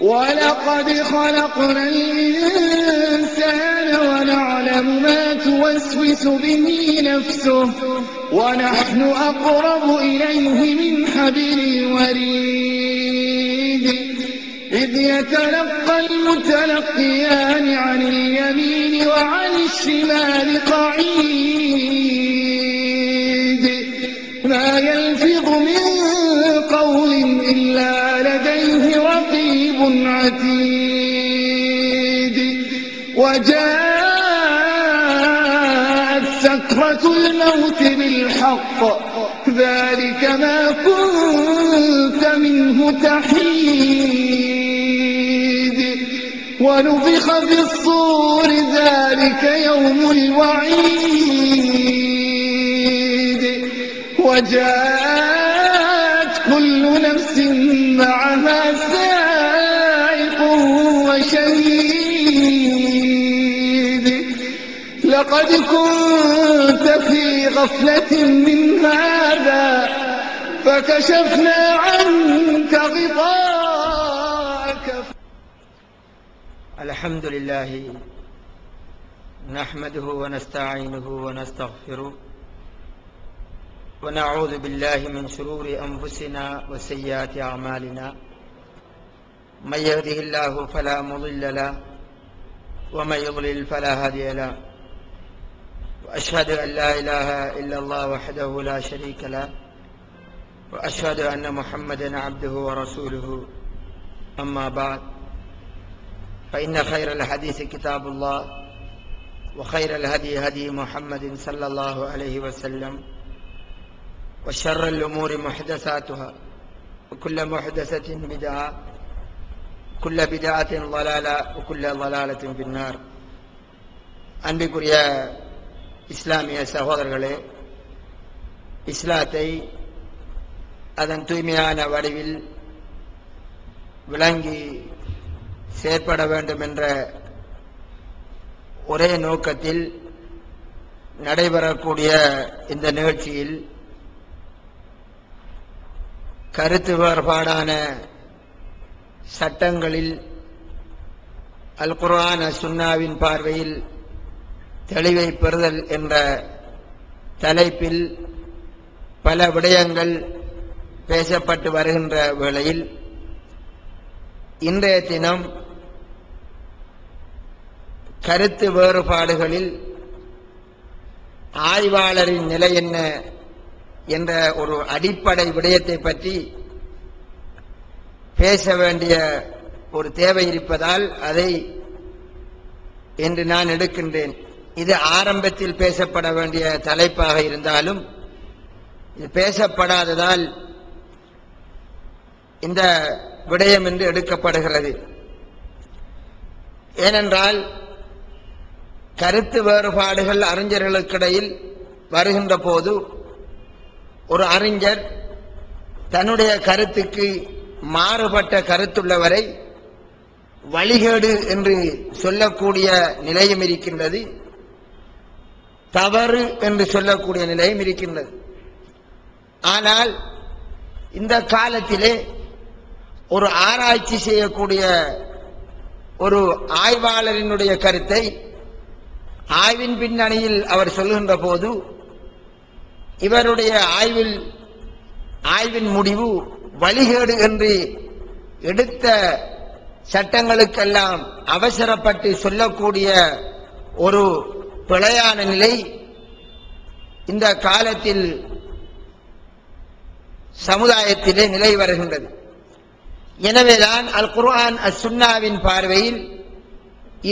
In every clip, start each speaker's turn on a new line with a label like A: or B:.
A: وَلَقَدْ خَلَقْنَا الْإِنسَانَ وَنَعْلَمُ مَا تُوَسْوِسُ بِهِ نَفْسُهُ وَنَحْنُ أَقْرَبُ إِلَيْهِ مِنْ حَبْلِ الْوَرِيدِ إِذْ يَتَلَقَّى الْمُتَلَقِّيَانِ عَنِ الْيَمِينِ وَعَنِ الشِّمَالِ قَعِيدٌ مَا يَلْفِظُ مِنْ قَوْلٍ إِلَّا لَدَيْهِ رَقِيبٌ عَتِيدٌ وَجَاءَتْ سَكْرَةُ الْمَوْتِ بِالْحَقِّ ذَلِكَ مَا كُنْتَ مِنْهُ تَحِيدُ وَنُفِخَ فِي الصُّورِ ذَلِكَ يَوْمُ الْوَعِيدِ وَجَاءَتْ كُلُّ نَفْسٍ مَعَهَا سَائِقٌ وَشَهِيدٌ لَقَدْ كُنْتَ فِي غَفْلَةٍ مِنْ هَذَا فَكَشَفْنَا عَنْكَ غِطَاءَكَ.
B: الحمد لله نحمده ونستعينه ونستغفره ونعوذ بالله من شرور أنفسنا وسيئات أعمالنا من يهده الله فلا مضل له ومن يضلل فلا هادي له وأشهد أن لا إله إلا الله وحده لا شريك له وأشهد أن محمدا عبده ورسوله أما بعد فإن خير الحديث كتاب الله وخير الهدي هدي محمد صلى الله عليه وسلم وشر الأمور محدثاتها وكل محدثة بدعة كل بدعة ضلالة وكل ضلالة في النار. அன்பிற்குரிய இஸ்லாமிய சகோதரர்களே, இஸ்லாத்தை அதன் தூய்மையான வடிவில் விளங்கி செயற்பட வேண்டும் என்ற ஒரே நோக்கத்தில் நடைபெறக்கூடிய இந்த நிகழ்ச்சியில் கருத்து வேறுபாடான சட்டங்களில் அல் குர்ஆன் சுன்னாவின் பார்வையில் தெளிவை பெறுதல் என்ற தலைப்பில் பல விடயங்கள் பேசப்பட்டு வருகின்ற வேளையில் இன்றைய தினம் கருத்து வேறுபாடுகளில் ஆய்வாளரின் நிலை என்ன என்ற ஒரு அடிப்படை விடயத்தை பற்றி பேச வேண்டிய ஒரு தேவை இருப்பதால் அதை இன்று நான் எடுக்கின்றேன். இது ஆரம்பத்தில் பேசப்பட வேண்டிய தலைப்பாக இருந்தாலும் இது பேசப்படாததால் இந்த விடயம் என்று எடுக்கப்படுகிறது. ஏனென்றால் கருத்து வேறுபாடுகள் அறிஞர்களுக்கிடையில் வருகின்ற போது ஒரு அறிஞர் தன்னுடைய கருத்துக்கு மாறுபட்ட கருத்துள்ளவரை வழிகேடு என்று சொல்லக்கூடிய நிலையும் இருக்கின்றது, தவறு என்று சொல்லக்கூடிய நிலையும் இருக்கின்றது. ஆனால் இந்த காலத்திலே ஒரு ஆராய்ச்சி செய்யக்கூடிய ஒரு ஆய்வாளரினுடைய கருத்தை ஆய்வின் பின்னணியில் அவர் சொல்கின்ற போது இவருடைய ஆய்வின் முடிவு வழிகேடு என்று எடுத்த சட்டங்களுக்கெல்லாம் அவசரப்பட்டு சொல்லக்கூடிய ஒரு பிழையான நிலை இந்த காலத்தில் சமுதாயத்திலே நிலை வருகின்றது. எனவேதான் அல் குர்ஆன் சுன்னாவின் பார்வையில்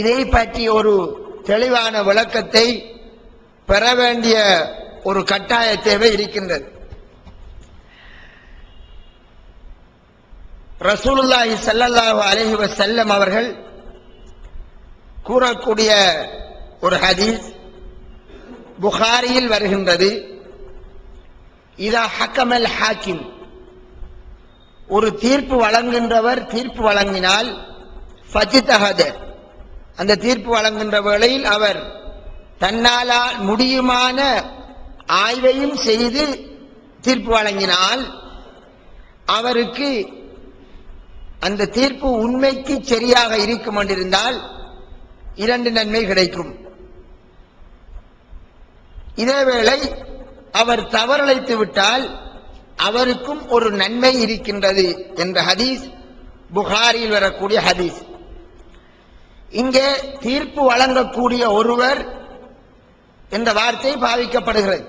B: இதை பற்றி ஒரு தெளிவான விளக்கத்தை பெற வேண்டிய ஒரு கட்டாய தேவை இருக்கின்றது. ரசூலுல்லாஹி ஸல்லல்லாஹு அலைஹி வஸல்லம் அவர்கள் கூறக்கூடிய ஒரு ஹதீஸ் புகாரியில் வருகின்றது. இதா ஹக்கமல் ஹாக்கிம், ஒரு தீர்ப்பு வழங்குகின்றவர் தீர்ப்பு வழங்கினால் ஃபஜ்தஹத, அந்த தீர்ப்பு வழங்குகின்ற வேளையில் அவர் தன்னால் முடியுமான ஆய்வையும் செய்து தீர்ப்பு வழங்கினால் அவருக்கு அந்த தீர்ப்பு உண்மைக்கு சரியாக இருக்கும் என்றிருந்தால் 2 நன்மை கிடைக்கும். இதேவேளை அவர் தவறிழைத்து விட்டால் அவருக்கும் ஒரு நன்மை இருக்கின்றது என்ற ஹதீஸ் புகாரியில் வரக்கூடிய ஹதீஸ். இங்கே தீர்ப்பு வழங்கக்கூடிய ஒருவர் என்ற வார்த்தை பாவிக்கப்படுகிறது.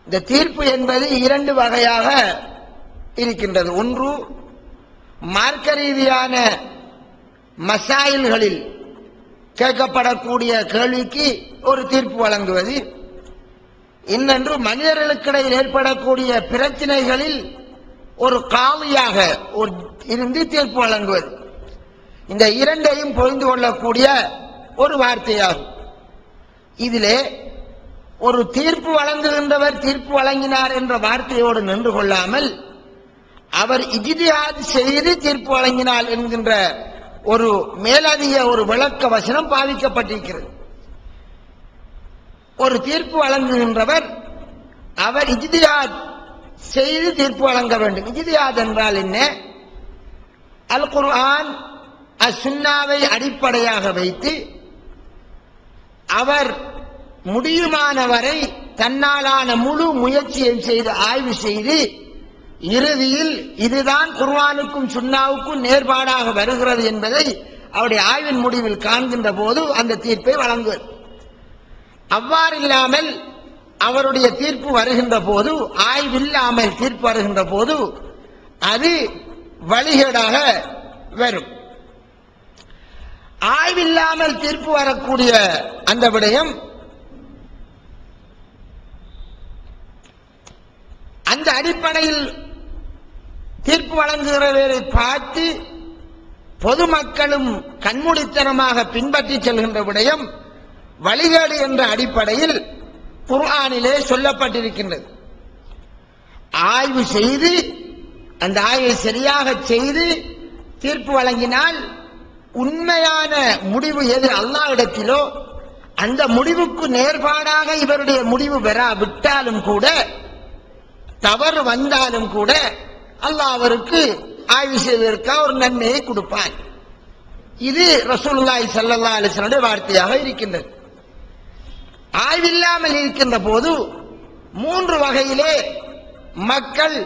B: இந்த தீர்ப்பு என்பது 2 வகையாக இருக்கின்றது. ஒன்று, மார்க்க ரீதியான மசாயில்களில் கேட்கப்படக்கூடிய கேள்விக்கு ஒரு தீர்ப்பு வழங்குவது. இன்னொன்று, மனிதர்களுக்கிடையில் ஏற்படக்கூடிய பிரச்சனைகளில் ஒரு காலியாக இருந்து தீர்ப்பு வழங்குவது. இந்த 2ஐயும் புரிந்து கொள்ளக்கூடிய ஒரு வார்த்தையாகும். இதிலே ஒரு தீர்ப்பு வழங்குகின்றவர் தீர்ப்பு வழங்கினார் என்ற வார்த்தையோடு நின்று கொள்ளாமல் அவர் இஜ்திஹாத் செய்து தீர்ப்பு வழங்கினார் என்கின்ற ஒரு மேலதிக ஒரு விளக்க வசனம் பாவிக்கப்பட்டிருக்கிறது. ஒரு தீர்ப்பு வழங்குகின்றவர் அவர் இஜ்திஹாத் செய்து தீர்ப்பு வழங்க வேண்டும். இஜ்திஹாத் என்றால் என்ன? அல் குர்ஆன் அஸ்-சுன்னாவை அடிப்படையாக வைத்து அவர் முடியுமானவரை தன்னாலான முழு முயற்சியை செய்து ஆய்வு செய்து இறுதியில் இதுதான் குர்ஆனுக்கும் சுன்னாவுக்கும் நேர்பாடாக வருகிறது என்பதை அவருடைய ஆய்வின் முடிவில் காண்கின்ற போது அந்த தீர்ப்பை வழங்குவது. அவ்வாறில்லாமல் அவருடைய தீர்ப்பு வருகின்ற போது, ஆய்வில்லாமல் தீர்ப்பு வருகின்ற போது அது வழிகேடாக வரும். ஆய்வில்லாமல் தீர்ப்பு வரக்கூடிய அந்த விடயம் அந்த அடிப்படையில் தீர்ப்பு வழங்குகிறவரை பார்த்து பொதுமக்களும் கண்மூடித்தனமாக பின்பற்றி செல்கின்ற விடயம் வழிகேடு என்ற அடிப்படையில் குர்ஆனிலே சொல்லப்பட்டிருக்கின்றது. ஆய்வு செய்து அந்த ஆய்வை சரியாக செய்து தீர்ப்பு வழங்கினால் உண்மையான முடிவு எது அல்லாஹ்விடத்திலோ அந்த முடிவுக்கு நேர்பாடாக இவருடைய முடிவு பெறாவிட்டாலும் கூட, தவறு வந்தாலும் கூட அல்லாஹ் அவருக்கு ஆய்வு செய்வதற்காக ஒரு நன்மையை கொடுப்பான். இது ரசூலுல்லாஹி ஸல்லல்லாஹு அலைஹி வஸல்லம் வார்த்தையாக இருக்கின்றது. ஆய்வில்லாமல் இருக்கின்ற போது 3 வகையிலே மக்கள்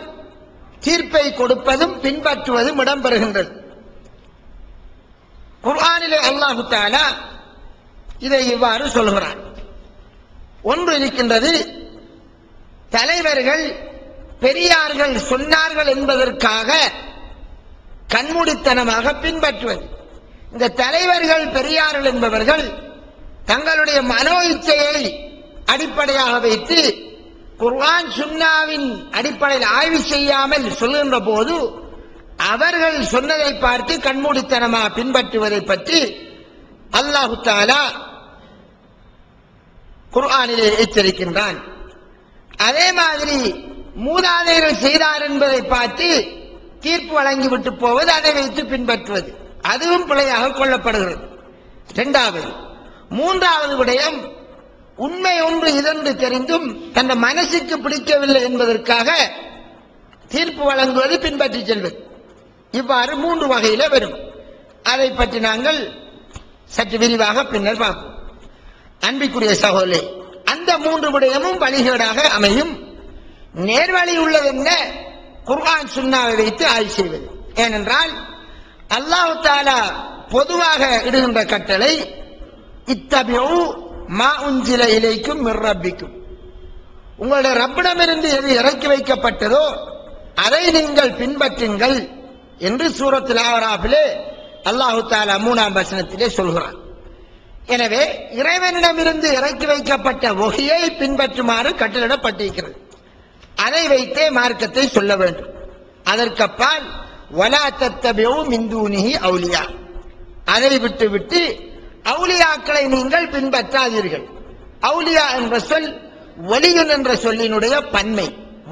B: தீர்ப்பை கொடுப்பதும் பின்பற்றுவதும் இடம்பெறுகின்றது. குர்ஆனிலே அல்லாஹ் தஆலா இதை இவ்வாறு சொல்கிறான். ஒன்று இருக்கின்றது, தலைவர்கள் பெரியார்கள் சொன்னார்கள் என்பதற்காக கண்மூடித்தனமாக பின்பற்றுவது. இந்த தலைவர்கள் பெரியார்கள் என்பவர்கள் தங்களுடைய மனோ இச்சையை அடிப்படையாக வைத்து குர்ஆன் சுன்னாவின் அடிப்படையில் ஆய்வு செய்யாமல் சொல்கின்ற போது அவர்கள் சொன்னதை பார்த்து கண்மூடித்தனமாக பின்பற்றுவதை பற்றி அல்லாஹ் தஆலா குர்ஆனிலே எச்சரிக்கின்றான். அதே மாதிரி மூதாதையர்கள் செய்தார் என்பதை பார்த்து தீர்ப்பு வழங்கிவிட்டு போவது, அதை வைத்து பின்பற்றுவது, அதுவும் பிழையாக கொள்ளப்படுகிறது. 2வது. 3வது விடயம், உண்மை ஒன்று இதென்று தெரிந்தும் தன் மனசுக்கு பிடிக்கவில்லை என்பதற்காக தீர்ப்பு வழங்குவது, பின்பற்றி செல்வது. இவ்வாறு 3 வகையில வரும். அதை பற்றி நாங்கள் சற்று விரிவாக பின்னர் பார்ப்போம். அன்பிற்குரிய சகோதரே, அந்த 3 விடயமும் வழிகேடாக அமையும். நேர்வழி உள்ளது என்ன? குர்ஆன் சுன்னாவை வைத்து ஆய்வு செய்வது. ஏனென்றால் அல்லாஹ் தஆலா பொதுவாக இடுகின்ற கட்டளை இத்தபிஉ மா உன்சில இலைக்கும் மிர் ரப்பிக்கும், உங்களுடைய ரப்பிடமிருந்து எது இறக்கி வைக்கப்பட்டதோ அதை நீங்கள் பின்பற்றுங்கள் என்று சூரத்துல் ஆராஃபிலே அல்லாஹ் தஆலா 3ஆம் வசனத்திலே சொல்கிறான். எனவே இறைவனிடமிருந்து இறக்கி வைக்கப்பட்ட வஹியை பின்பற்றுமாறு கட்டளையிடப்பட்டிருக்கிறது. அதை வைத்தே மார்க்கத்தை சொல்ல வேண்டும். அதற்கப்பால் வலா தத்தபிஉ மின் தூனிஹி அவுலியா, அதை விட்டு அவுலியாக்களை நீங்கள் பின்பற்றாதீர்கள். அவுலியா என்ற சொல் வலியுன் என்ற சொல்லினுடைய பன்மை.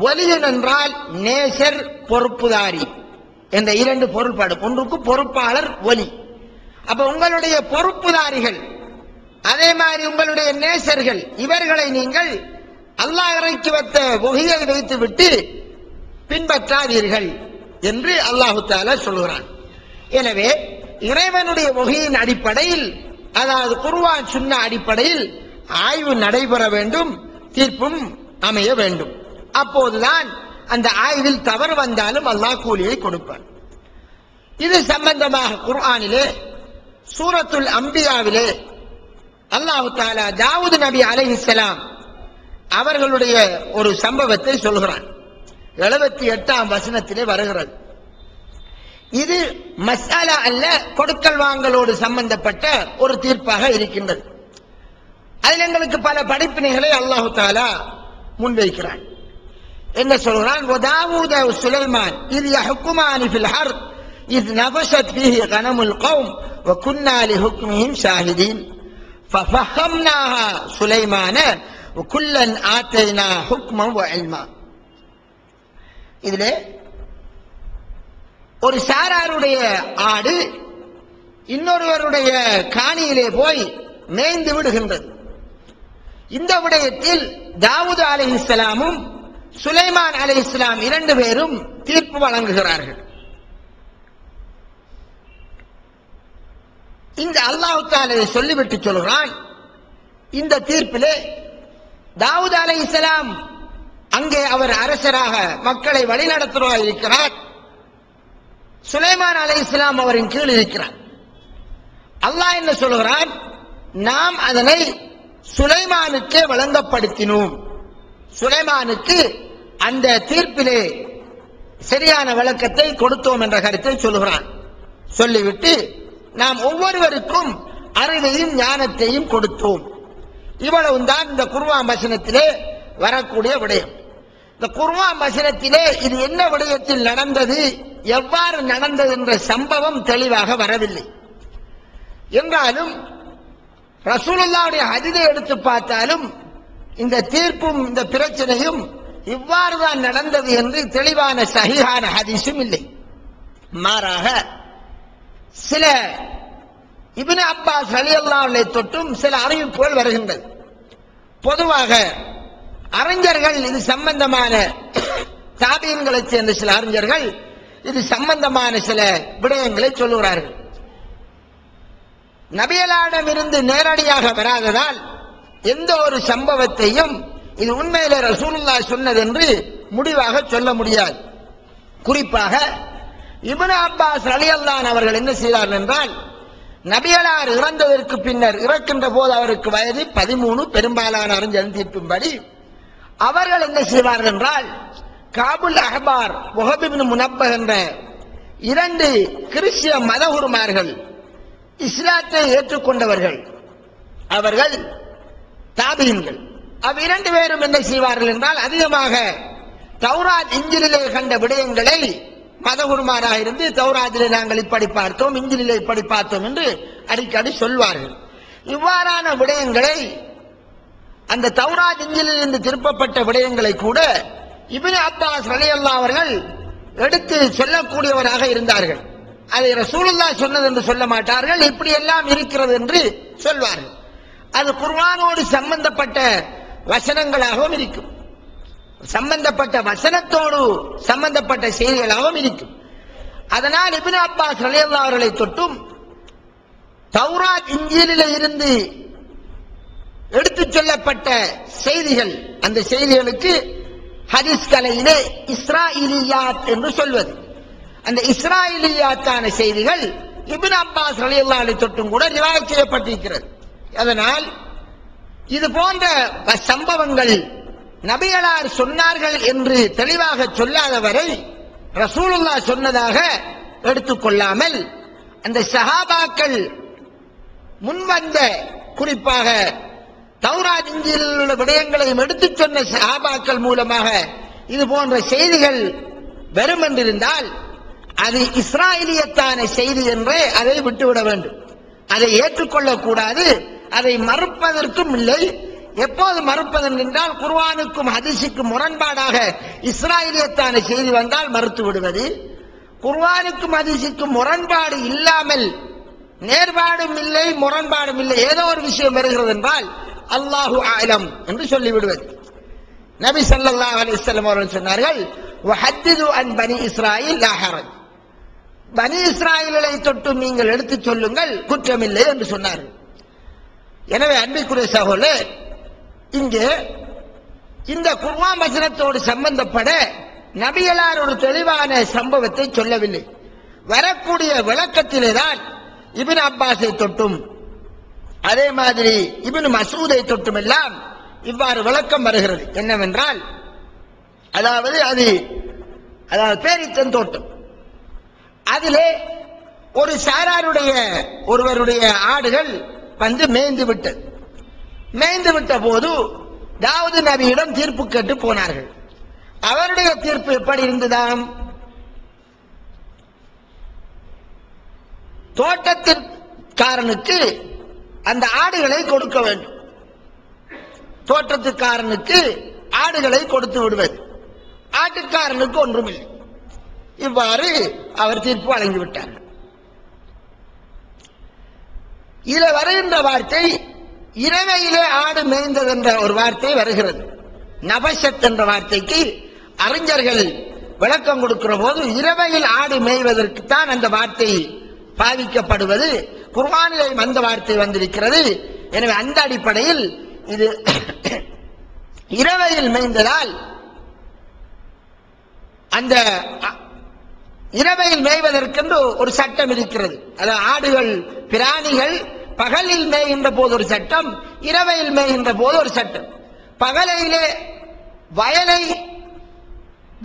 B: வலியுன் என்றால் நேசர், பொறுப்புதாரி என்ற 2 பொருள்படும். ஒன்றுக்கு பொறுப்பாளர், ஒலி. அப்ப உங்களுடைய பொறுப்புதாரிகள், அதே மாதிரி உங்களுடைய நேசர்கள், இவர்களை நீங்கள் அல்லாஹ் இறக்கி வைத்த வஹியை வைத்து விட்டு பின்பற்றாதீர்கள் என்று அல்லாஹு தஆலா சொல்கிறான். எனவே இறைவனுடைய வஹீயின் அடிப்படையில், அதாவது குர்ஆன் சுன்னா அடிப்படையில் ஆய்வு நடைபெற வேண்டும், தீர்ப்பும் அமைய வேண்டும். அப்போதுதான் அந்த ஆய்வில் தவறு வந்தாலும் அல்லாஹ் கூலியை கொடுப்பான். இது சம்பந்தமாக குர்ஆனிலே சூரத்துல் அம்பியாவிலே அல்லாஹு தஆலா தாவூத் நபி அலைஹிஸ்ஸலாம் அவர்களுடைய ஒரு சம்பவத்தை சொல்கிறான். 78ஆம் வசனத்திலே வருகிறது. இது மஸ்அலா அல்ல, கொடுக்கல் வாங்கலோடு சம்பந்தப்பட்ட ஒரு தீர்ப்பாக இருக்கின்றது. அதில் எங்களுக்கு பல படிப்பினைகளை அல்லாஹு தஆலா முன்வைக்கிறான். என்ன சொல்கிறான்? வதாவூத சுலைமான் இது யஹ்குமானி ஃபில் ஹர்ப் இத் நஃபஷத் ஃபீஹி கனமுல் கௌம் வகுன்னா லிஹுக்மிஹிம் ஷாஹிதீன் ஃபஃபஹம்னாஹா சுலைமான வகுல்லன் ஆதைனா ஹுக்மன் வஇல்மா. இதிலே ஒரு சாராருடைய ஆடு இன்னொருவருடைய காணியிலே போய் மேய்ந்து விடுகின்றது. இந்த விடயத்தில் தாவூத் அலைஹிஸ்ஸலாமும் சுலைமான் அலைஹிஸ்ஸலாம் இரண்டு பேரும் தீர்ப்பு வழங்குகிறார்கள். இந்த அல்லாஹ் தஆலா சொல்லிவிட்டு சொல்கிறான், இந்த தீர்ப்பிலே தாவூத் அலைஹிஸ்ஸலாம் அங்கே அவர் அரசராக மக்களை வழிநடத்துவதாக இருக்கிறார், சுலைமான் அலைஹிஸ்ஸலாம் அவரின் கீழ் இருக்கிறார். அல்லாஹ் என்ன சொல்கிறான்? நாம் அதனை சுலைமானுக்கே வழங்கப்படுத்தினோம், சுலைமானுக்கு அந்த தீர்ப்பிலே சரியான விளக்கத்தை கொடுத்தோம் என்ற கருத்தை சொல்கிறான். சொல்லிவிட்டு நாம் ஒவ்வொருவருக்கும் அறிவையும் ஞானத்தையும் கொடுத்தோம். இவ்வளவு தான் இந்த குர்ஆன் வசனத்திலே வரக்கூடிய விடயம். இந்த குர்ஆன் வசனத்திலே இது என்ன விடயத்தில் நடந்தது, எவ்வாறு நடந்தது என்ற சம்பவம் தெளிவாக வரவில்லை. என்றாலும் ரசூலுல்லாஹ்வுடைய ஹதீஸை எடுத்து பார்த்தாலும் இந்த தீர்ப்பும் இந்த பிரச்சனையும் இவ்வாறு தான் நடந்தது என்று தெளிவான சஹீஹான ஹதீஸும் இல்லை. மாறாக சில இப்னு அப்பாஸ் ரலியல்லாஹு அன்ஹு தொட்டும் சில அறிவிப்புகள் வருகின்றது. பொதுவாக அறிஞர்கள் இது சம்பந்தமான தாபீன்களைச் சேர்ந்த சில அறிஞர்கள் இது சம்பந்தமான சில விடயங்களை சொல்லுகிறார்கள். நபியலாரிடமிருந்து நேரடியாக வராததால் எந்த ஒரு சம்பவத்தையும் இது உண்மையிலே ரசூலுல்லாஹ் சொன்னது என்று முடிவாக சொல்ல முடியாது. குறிப்பாக இப்னு அப்பாஸ் ரலியல்லாஹு அன்ஹு அவர்கள் என்ன செய்தார்கள் என்றால், நபியலார் இறந்ததற்கு பின்னர் இறக்கின்ற போது அவருக்கு வயது 13. பெரும்பாலான அறிஞர் தீர்ப்பின்படி அவர்கள் என்ன செய்வார்கள் என்றால், காபுல் அஹ்பார் வஹப் இப்னு முனப்பஹ் என்ற இரண்டு கிறிஸ்திய மதகுருமார்கள் இஸ்லாத்தை ஏற்றுக்கொண்டவர்கள், அவர்கள் தாபீன்கள். இரண்டு பேரும் என்ன செய்வார்கள் என்றால், அதிகமாக தௌராத் இஞ்சிலிலே கண்ட விடயங்களை மதகுருமாராக இருந்து தௌராத்திலே நாங்கள் இப்படி பார்த்தோம், இஞ்சிலிலே இப்படி பார்த்தோம் என்று அடிக்கடி சொல்வார்கள். இவ்வாறான விடயங்களை, அந்த தௌராத் இஞ்சிலில் இருந்து திருப்பப்பட்ட விடயங்களை கூட இப்னு அப்பாஸ் ரலியல்லாஹு அவர்கள் எடுத்து சொல்லக்கூடியவராக இருந்தார்கள். அதை ரசூலுல்லாஹ் சொன்னது என்று சொல்ல மாட்டார்கள், இப்படி எல்லாம் இருக்கிறது என்று சொல்வார்கள். அது குர்ஆனோடு சம்பந்தப்பட்ட வசனங்களாகவும் இருக்கும், சம்பந்தப்பட்ட வசனத்தோடு சம்பந்தப்பட்ட செய்திகளாகவும் இருக்கும். அதனால் இப்னு அப்பாஸ் ரலியல்லாஹு அவர்களை தொட்டும் தௌராத் இஞ்சிலிலே இருந்து எடுத்துச் சொல்லப்பட்ட செய்திகள், அந்த செய்திகளுக்கு ஹதீஸ் கலையிலே இஸ்ராயிலியாத் என்று சொல்வது. அந்த இஸ்ராயிலியாத்தான செய்திகள் இப்னு அப்பாஸ் ரலியல்லாஹு அன்ஹு தொட்டும் கூட ரிவாயத் செய்யப்பட்டிருக்கிறது. அதனால் இது போன்ற சம்பவங்கள் நபியலார் சொன்னார்கள் என்று தெளிவாக சொல்லாதவரை ரசூலுல்லாஹ் சொன்னதாக எடுத்துக்கொள்ளாமல், அந்த சஹாபாக்கள் முன்வந்த, குறிப்பாக தௌராத் இஞ்சிலில் உள்ள விடயங்களையும் எடுத்துச் சொன்ன சஹாபாக்கள் மூலமாக இது போன்ற செய்திகள் வரும் என்றிருந்தால் அது இஸ்ராயிலியத்தான செய்தி என்றே அதை விட்டுவிட வேண்டும். அதை ஏற்றுக்கொள்ளக்கூடாது, அதை மறுப்பதற்கும் இல்லை. எப்போது மறுப்பது என்றால், குர்ஆனுக்கும் ஹதீஸுக்கும் முரண்பாடாக இஸ்ராயிலியத்தான செய்தி வந்தால் மறுத்து விடுவது. குர்ஆனுக்கும் ஹதீஸுக்கும் முரண்பாடு இல்லாமல், நேர்பாடும் இல்லை முரண்பாடும் இல்லை, ஏதோ ஒரு விஷயம் வருகிறது என்றால் அல்லாஹு ஆலம் என்று சொல்லிவிடுவது. நபி ஸல்லல்லாஹு அலைஹி வஸல்லம் அவர்கள் சொன்னார்கள், வஹத்திது அன் பனி இஸ்ராயில் லா ஹரஜ், பனி இஸ்ராயிலை தொட்டு நீங்கள் எடுத்து சொல்லுங்கள், குற்றமில்லை என்று சொன்னார்கள். எனவே அன்பிற்குரிய சகோதரர், இங்கே இந்த குர்ஆன் வசனத்தோடு சம்பந்தப்பட நபிகளார் ஒரு தெளிவான சம்பவத்தை சொல்லவில்லை. வரக்கூடிய விளக்கத்திலே தான் இப்னு அப்பாஸை தொட்டும் அதே மாதிரி இப்னு மசூதை தொட்டும் எல்லாம் இவ்வாறு விளக்கம் வருகிறது. என்னவென்றால், அதாவது பேரித்தன் தோட்டம், அதிலே ஒரு சாராருடைய ஒருவருடைய ஆடுகள் வந்து மேய்ந்து விட்ட போது தாவூது நபியிடம் தீர்ப்பு கேட்டு போனார்கள். அவருடைய தீர்ப்பு எப்படி இருந்ததாம்? தோட்டத்திற்காரனுக்கு அந்த ஆடுகளை கொடுக்க வேண்டும், தோட்டத்துக்காரனுக்கு ஆடுகளை கொடுத்து விடுவது, ஆட்டுக்காரனுக்கு ஒன்றுமில்லை. இவ்வாறு அவர் தீர்ப்பு வழங்கிவிட்டார். இதில் வருகின்ற வார்த்தை இரவையிலே ஆடு மேய்ந்தது என்ற ஒரு வார்த்தை வருகிறது. நபஷத் என்ற வார்த்தைக்கு அறிஞர்கள் விளக்கம் கொடுக்கிற போது இரவையில் ஆடு மேய்வதற்குத்தான் அந்த வார்த்தை பாவிக்கப்படுவது. குர்ஆனிலே அந்த வார்த்தை வந்திருக்கிறது. எனவே அந்த அடிப்படையில் இது இரவையில் மேய்ந்ததால் அந்த இரவையில் மேய்வதற்கென்று ஒரு சட்டம் இருக்கிறது. அதாவது ஆடுகள் பிராணிகள் பகலில் மேய்கின்ற போது ஒரு சட்டம், இரவையில் மேய்கின்ற போது ஒரு சட்டம். பகலையிலே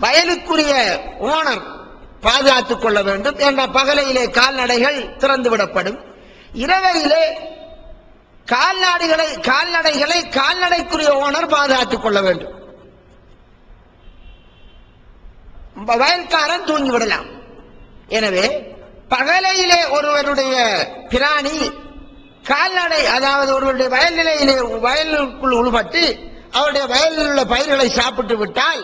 B: வயலுக்குரிய ஓனர் பாதுகாத்துக் கொள்ள வேண்டும் என்ற பகலையிலே கால்நடைகள் திறந்து விடப்படும். இரவையிலே கால்நடைகளை கால்நடைக்குரிய ஓனர் பாதுகாத்துக் கொள்ள வேண்டும். வயல்காரன் தூங்கி விடலாம். எனவே பகலையிலே ஒருவருடைய பிராணி கால்நடை, அதாவது ஒருவருடைய வயலுக்குள் உள்பட்டு அவருடைய வயலில் உள்ள பயிர்களை சாப்பிட்டு விட்டால்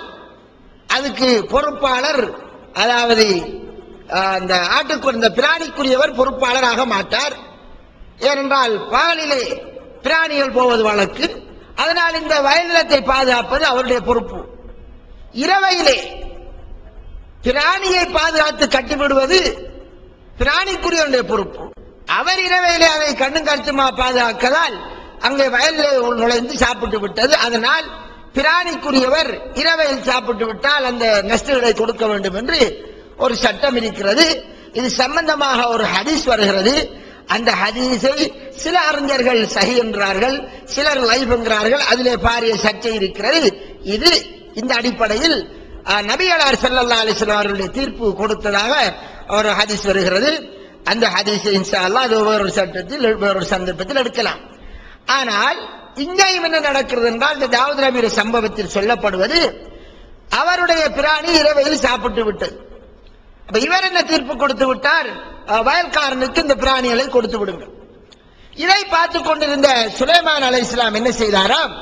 B: அதுக்கு பொறுப்பாளர், அதாவது அந்த இந்த பிராணிக்குரியவர் பொறுப்பாளராக மாட்டார். ஏனென்றால் பகலிலே பிராணிகள் போவது வழக்கு. அதனால் இந்த வயல் நிலத்தை பாதுகாப்பது அவருடைய பொறுப்பு. இரவையிலே பிராணியை பாதுகாத்து கட்டிவிடுவது பிராணிக்குரியவருடைய பொறுப்பு. அவர் இரவையிலே அதை கண்ணும் கருத்துமா பாதுகாக்கதால் அங்கே வயலில் நுழைந்து சாப்பிட்டு விட்டது. அதனால் பிராணிக்குரியவர் இரவையில் சாப்பிட்டு விட்டால் அந்த நஷ்டங்களை கொடுக்க வேண்டும் என்று ஒரு சட்டம் இருக்கிறது. இது சம்பந்தமாக ஒரு ஹதீஸ் வருகிறது. அந்த ஹதீஸை சில அறிஞர்கள் சஹீஹ் என்கிறார்கள், சிலர் லைஃப் என்கிறார்கள். அதிலே பாரிய சர்ச்சை இருக்கிறது. இது இந்த அடிப்படையில் நபிகளார் ஸல்லல்லாஹு அலைஹி வஸல்லம் அவர்களுடைய தீர்ப்பு கொடுத்ததாக ஒரு ஹதீஸ் வருகிறது. அந்த ஹதீஸை இன்ஷா அல்லாஹ் அது வேறொரு சட்டத்தில் வேறொரு சந்தர்ப்பத்தில் எடுக்கலாம். ஆனால் இங்கேயும் என்ன நடக்கிறது என்றால், இந்த தாவூது நபியுடைய சம்பவத்தில் சொல்லப்படுவது அவருடைய பிராணி இரவையில் சாப்பிட்டு விட்டது. அப்ப இவர் என்ன தீர்ப்பு கொடுத்து விட்டார்? வயல்காரனுக்கு இந்த பிராணிகளை கொடுத்து விடுங்கள். இதை பார்த்து கொண்டிருந்த சுலைமான் அலைஹிஸ்ஸலாம் என்ன செய்தாராம்?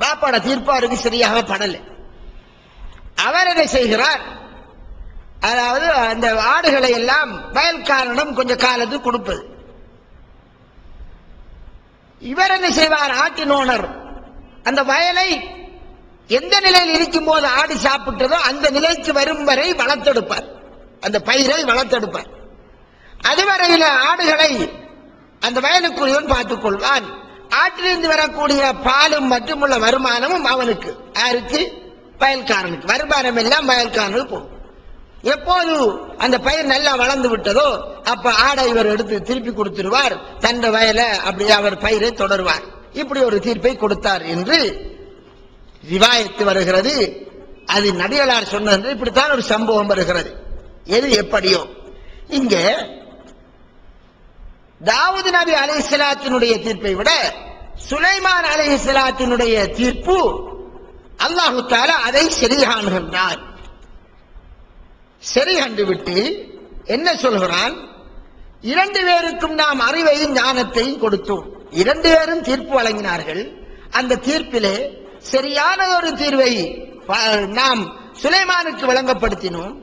B: பாப்பாட தீர்ப்பு அவருக்கு சரியாக படல. அவர் என்ன செய்கிறார்? அதாவது அந்த ஆடுகளை எல்லாம் வயல்காரனிடம் கொஞ்ச காலத்துக்கு கொடுப்பது. இவர் என்ன செய்வார்? ஆட்டின் ஓனர் அந்த வயலை எந்த நிலையில் இருக்கும் போது ஆடு சாப்பிட்டதோ அந்த நிலைக்கு வரும் வரை வளர்த்தெடுப்பார், அந்த பயிரை வளர்த்தெடுப்பார். அதுவரையில் ஆடுகளை அந்த வயலுக்குரியவன் பார்த்துக் கொள்வான். ஆற்றிலிருந்து வரக்கூடிய பாலும் மற்றும் உள்ள வருமானமும் அவனுக்கு, யாருக்கு? வயல்காரனுக்கு. வருமானம் எல்லாம் வயல்காரனுக்கு போகும். எப்போது அந்த பயிர் நல்லா வளர்ந்து விட்டதோ அப்ப ஆடை இவர் எடுத்து திருப்பி கொடுத்துருவார், தன் வயலை அப்படியே அவர் பயிரை தொடருவார். இப்படி ஒரு தீர்ப்பை கொடுத்தார் என்று ரிவாயத்து வருகிறது. அது நபிகளார் சொன்னது. இப்படித்தான் ஒரு சம்பவம் வருகிறது. எது எப்படியோ இங்கே தாவூது நபி அலைஹிஸ்ஸலாத்தினுடைய தீர்ப்பை விட சுலைமான் அலைஹிஸ்ஸலாத்தினுடைய தீர்ப்பு அல்லாஹு தஆலா அதை சரிகாணுகின்றார். சரி கண்டுவிட்டு என்ன சொல்கிறான்? இரண்டு பேருக்கும் நாம் அறிவையும் ஞானத்தையும் கொடுத்தோம். இரண்டு பேரும் தீர்ப்பு வழங்கினார்கள். அந்த தீர்ப்பிலே சரியான ஒரு தீர்வை நாம் சுலைமானுக்கு வழங்கப்படுத்தினோம்.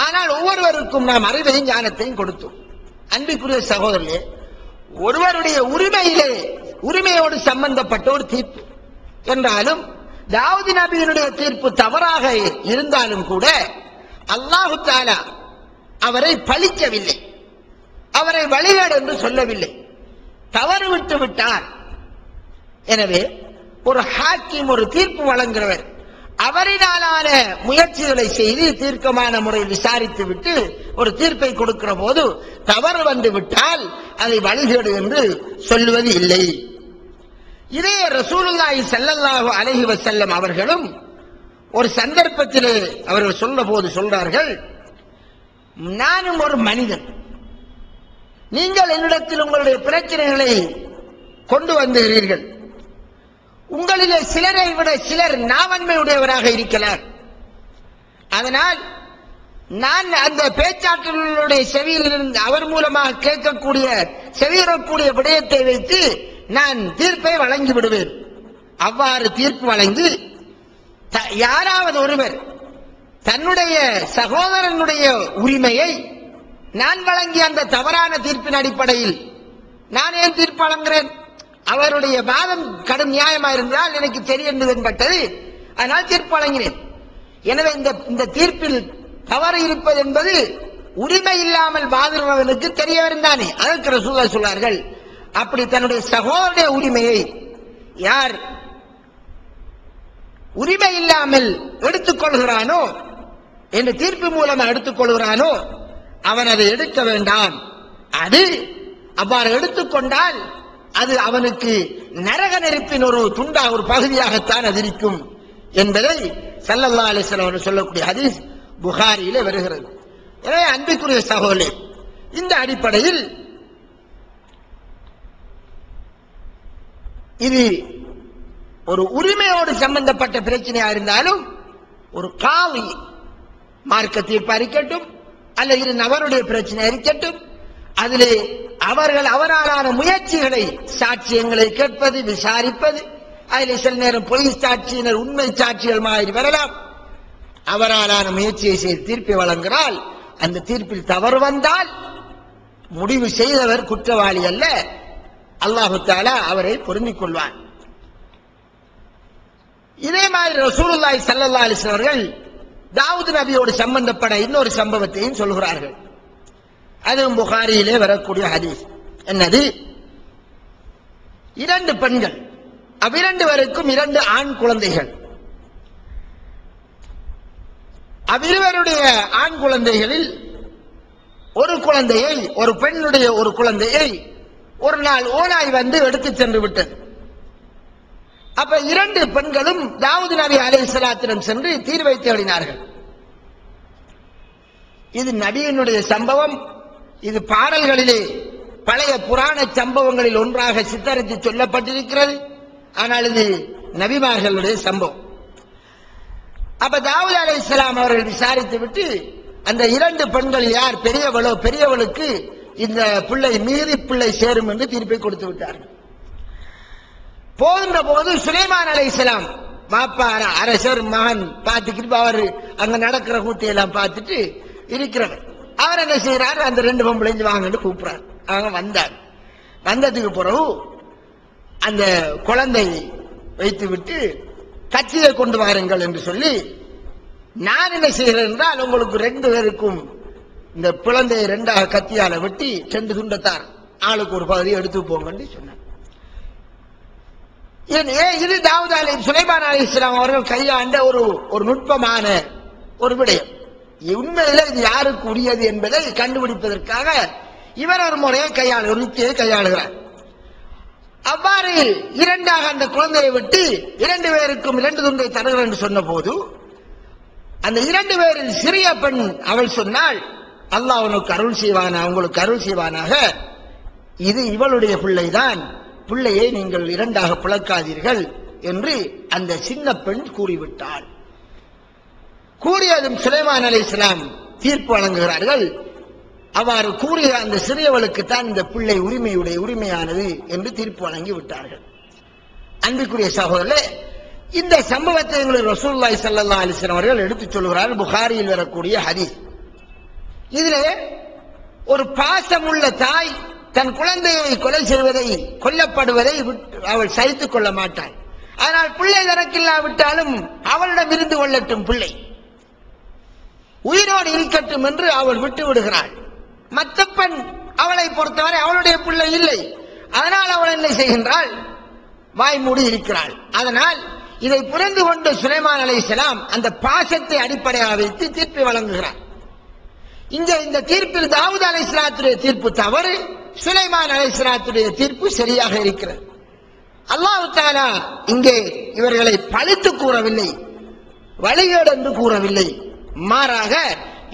B: ஆனால் ஒவ்வொருவருக்கும் நாம் அறிவையும் ஞானத்தையும் கொடுத்தோம். அன்பிற்குரிய சகோதரர்களே, ஒருவருடைய உரிமையோடு சம்பந்தப்பட்ட ஒரு தீர்ப்பு என்றாலும் தாவூத் நபியினுடைய தீர்ப்பு தவறாக இருந்தாலும் கூட அல்லாஹு தஆலா அவரை பழிக்கவில்லை, அவரை வழிகேடு என்று சொல்லவில்லை, தவறு விட்டு விட்டார். எனவே ஒரு ஹாக்கிம், ஒரு தீர்ப்பு வழங்குகிறவர், அவரினாலான முயற்சிகளை செய்து தீர்க்கமான முறையில் விசாரித்து விட்டு ஒரு தீர்ப்பை கொடுக்கிற போது தவறு வந்து விட்டால் அதை வழிகேடு என்று சொல்லுவது இல்லை. இதே ரசூலுல்லாஹி ஸல்லல்லாஹு அலைஹி வஸல்லம் அவர்களும் ஒரு சந்தர்ப்பத்திலே அவர்கள் சொல்ல போது சொல்றார்கள், நானும் ஒரு மனிதன், நீங்கள் என்னிடத்தில் உங்களுடைய பிரச்சனைகளை கொண்டு வந்துகிறீர்கள், உங்களிலே சிலரை விட சிலர் நாவன்மையுடையவராக இருக்கலாம், அதனால் நான் அந்த பேச்சாற்றலுடைய செவியிலிருந்து அவர் மூலமாக கேட்கக்கூடிய செவியிடக்கூடிய விடயத்தை வைத்து நான் தீர்ப்பை வழங்கி விடுவேன். அவ்வாறு தீர்ப்பு வழங்கி யாராவது ஒருவர் தன்னுடைய சகோதரனுடைய உரிமையை நான் வழங்கிய அந்த தவறான தீர்ப்பின் அடிப்படையில் நான் ஏன் தீர்ப்பு வழங்குகிறேன், அவருடைய வாதம் கடும் நியாயமாக இருந்தால் எனக்கு தெரியும் என்பட்டது, அதனால் தீர்ப்பு வழங்கினேன். எனவே இந்த தீர்ப்பில் தவறு இருப்பது என்பது உரிமை இல்லாமல் வாதிடுபவனுக்கு தெரிய இருந்தானே. அதற்கு ரசூலுல்லாஹ் சொல்வார்கள், அப்படி தன்னுடைய சகோதரனுடைய உரிமையை யார் உரிமை இல்லாமல் எடுத்துக்கொள்கிறானோ, என்று தீர்ப்பு மூலமாக எடுத்துக்கொள்கிறானோ, அவன் அதை எடுக்க வேண்டாம். அது அவ்வாறு எடுத்துக்கொண்டால் அது அவனுக்கு நரக நெருப்பின் ஒரு துண்டா, ஒரு பகுதியாகத்தான் அது இருக்கும் என்பதை ஸல்லல்லாஹு அலைஹி வஸல்லம் சொல்லக்கூடிய ஹதீஸ் புகாரியிலே வருகிறது. எனவே அன்பிற்குரிய சகோதரர்களே, இந்த அடிப்படையில் இது ஒரு உரிமையோடு சம்பந்தப்பட்ட பிரச்சனையா இருந்தாலும் ஒரு காவி மார்க்க தீர்ப்பு இருக்கட்டும் அல்லது இரு நபருடைய பிரச்சனை இருக்கட்டும், அதிலே அவராலான முயற்சிகளை, சாட்சியங்களை கேட்பது, விசாரிப்பது, அதில் சில நேரம் போலீஸ் சாட்சியினர் உண்மை சாட்சிகள் மாதிரி வரலாம், அவராலான முயற்சியை செய்து தீர்ப்பை வழங்கினால் அந்த தீர்ப்பில் தவறு வந்தால் முடிவு செய்தவர் குற்றவாளி அல்ல, அல்லாஹு தஆலா அவரை பொருந்திக் கொள்வான். இதே மாதிரி ரசூலுல்லாஹி ஸல்லல்லாஹு அலைஹி வஸல்லம் அவர்கள் தாவூத் நபியோடு சம்பந்தப்பட்ட இன்னொரு சம்பவத்தையும் சொல்கிறார்கள். அதுவும் புகாரியிலே வரக்கூடிய ஹதீஸ். என்னது? இரண்டு பெண்கள், அவ்விரண்டு பேருக்கும் இரண்டு ஆண் குழந்தைகள். அவ்விருவருடைய ஆண் குழந்தைகளில் ஒரு குழந்தையை, ஒரு பெண்ணுடைய ஒரு குழந்தையை ஒரு நாள் ஓநாய் வந்து எடுத்து சென்று விட்டது. அப்ப இரண்டு பெண்களும் தாவூத் நபி அலைஹிஸ்ஸலாத்திடம் சென்று தீர்வை தேடினார்கள். இது நபியினுடைய சம்பவம். இது பாடல்களிலே பழைய புராண சம்பவங்களில் ஒன்றாக சித்தரித்து சொல்லப்பட்டிருக்கிறது. ஆனால் இது நபிமார்களுடைய சம்பவம். அப்ப தாவூத் அலைஹிஸ்ஸலாம் அவர்கள் விசாரித்து விட்டு அந்த இரண்டு பெண்கள் யார் பெரியவளோ, பெரியவளுக்கு இந்த பிள்ளை மீறி பிள்ளை சேரும் என்று தீர்ப்பை கொடுத்து விட்டார்கள். போகின்ற போது சுலைமான் அலைஹிஸ்ஸலாம் மாப்பா அரசர் மகன் பார்த்துக்கிட்டு அவர் அங்க நடக்கிற கூத்தையெல்லாம் பார்த்துட்டு இருக்கிறவர். அவர் என்ன செய்யறாரு, அந்த ரெண்டு பொம்பளைங்க வாங்கன்னு கூப்பிடுறாரு. அவங்க வந்தார். வந்ததுக்கு பிறகு அந்த குழந்தை வைத்து விட்டு கத்தியை கொண்டு வாருங்கள் என்று சொல்லி, நான் என்ன செய்கிறேன் என்றால் உங்களுக்கு ரெண்டு பேருக்கும் இந்த குழந்தையை ரெண்டாக கத்தியால வெட்டி ரெண்டு துண்டத்தார் ஆளுக்கு ஒரு பகுதி எடுத்து போங்கன்னு சொன்னார். இது தாவூத் சுலைமான் அலைஹிஸ்ஸலாம் அவர்கள் கையாண்ட ஒரு நுட்பமான ஒரு விடயம். உண்மையில இது யாருக்கு உரியது என்பதை கண்டுபிடிப்பதற்காக இவர் ஒரு முறையை ஒரு யுக்தியை கையாளுகிறார். அவ்வாறு இரண்டாக அந்த குழந்தையை விட்டு இரண்டு பேருக்கும் இரண்டு துண்டை தருகிறேன் என்று சொன்ன போது அந்த இரண்டு பேரில் சிறிய பெண் அவள் சொன்னாள், அல்லாஹ் உனக்கு அருள் செய்வானா, உங்களுக்கு அருள் செய்வானாக, இது இவளுடைய பிள்ளைதான், பிள்ளையை நீங்கள் இரண்டாக பிளக்காதீர்கள் என்று அந்த சின்ன பெண் கூறிவிட்டாள். கூறியதும் சுலைமான் அலைஹிஸ்ஸலாம் தீர்ப்பு வழங்குகிறார்கள். அவ்வாறு கூறிய அந்த சிறியவளுக்கு தான் இந்த பிள்ளை உரிமையானது என்று தீர்ப்பு வழங்கி விட்டார்கள். அன்பிற்குரிய சகோதரர்களே, இந்த சம்பவத்தை எங்களுக்கு ரசூலுல்லாஹி ஸல்லல்லாஹு அலைஹி வஸல்லம் அவர்கள் எடுத்துச் சொல்கிறார்கள். புகாரியில் வரக்கூடிய ஹதீஸ். இதிலே ஒரு பாசமுள்ள தாய் தன் குழந்தையை கொலை செய்வதை, கொல்லப்படுவதை அவள் சகித்துக் கொள்ள மாட்டாள். ஆனால் பிள்ளை தனக்கில்லாவிட்டாலும் அவளிடம் இருந்து கொள்ளட்டும், பிள்ளை உயிரோடு இருக்கட்டும் என்று அவள் விட்டு விடுகிறாள். மற்ற பெண் அவளை பொறுத்தவரை அவளுடைய பிள்ளை இல்லை, அதனால் அவள் என்ன செய்கின்றாள்? வாய் மூடி இருக்கிறாள். அதனால் இதை புரிந்து கொண்டு சுலைமான் அலைஹிஸ்ஸலாம் அந்த பாசத்தை அடிப்படையாக வைத்து தீர்ப்பை வழங்குகிறார். இங்கே இந்த தீர்ப்பில் தாவூத் அலைஹிஸ்ஸலாத்துடைய தீர்ப்பு தவறு, சுலைமான் அலைஹிஸ்ஸலாத்துடைய தீர்ப்பு சரியாக இருக்கிறது. அல்லாஹ் தஆலா இங்கே இவர்களை பழித்து கூறவில்லை, வழிகேடு என்று கூறவில்லை, மாறாக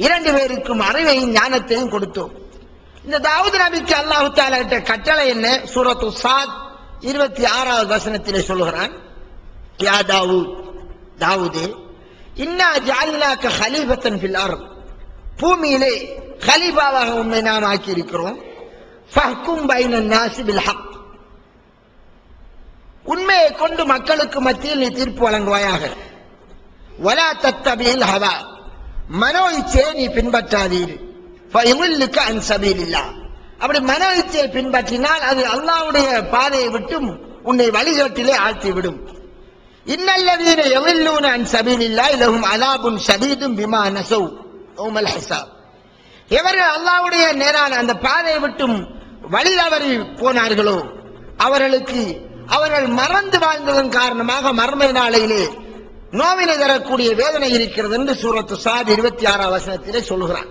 B: இரண்டு பேருக்கும் அறிவையும் ஞானத்தையும் கொடுத்தோம். இந்த தாவூத் நபிக்கு அல்லாஹ் தஆலா இட்ட கட்டளை என்ன? சூரத்து சாத் 26வது வசனத்திலே சொல்கிறான், யா தாவூத், தாவூதே, இன்னா ஜஅல்னாக கலீஃபத்தன் ஃபில் அர்த், பூமியிலே கலீஃபாவாக உன்னை நாம் ஆக்கி இருக்கிறோம். ஃபஹ்கும் பைனன் நாஸி பில் ஹக், உண்மையை கொண்டு மக்களுக்கு மத்தியில் நீ தீர்ப்பு வழங்குவாயாக. வலா தத்தபில் ஹவா, மனோ இச்சையை நீ பின்பற்றாதீர். ஃபயுல்லுக அன் சபீலில்லாஹ், அப்படி மனோ இச்சையை பின்பற்றினால் அது அல்லாஹ்வுடைய பாதையை விட்டும் உன்னை வழிகாட்டிலே ஆழ்த்திவிடும். இன்னல்லதீன யவில்லூன அன் சபீலில்லாஹி லஹும் அஸாபுன் ஷதீதும் பிமா நஸௌ யௌமல் ஹிசாப், எவர்கள் அல்லாஹ்வுடைய நேரான அந்த பாதையை விட்டும் வழி தவறி போனார்களோ அவர்களுக்கு அவர்கள் மறந்து வாழ்ந்ததன் காரணமாக மறுமை நாளையிலே நோவினை தரக்கூடிய வேதனை இருக்கிறது என்று சூரத்து சாத் 26வது வசனத்திலே சொல்கிறான்.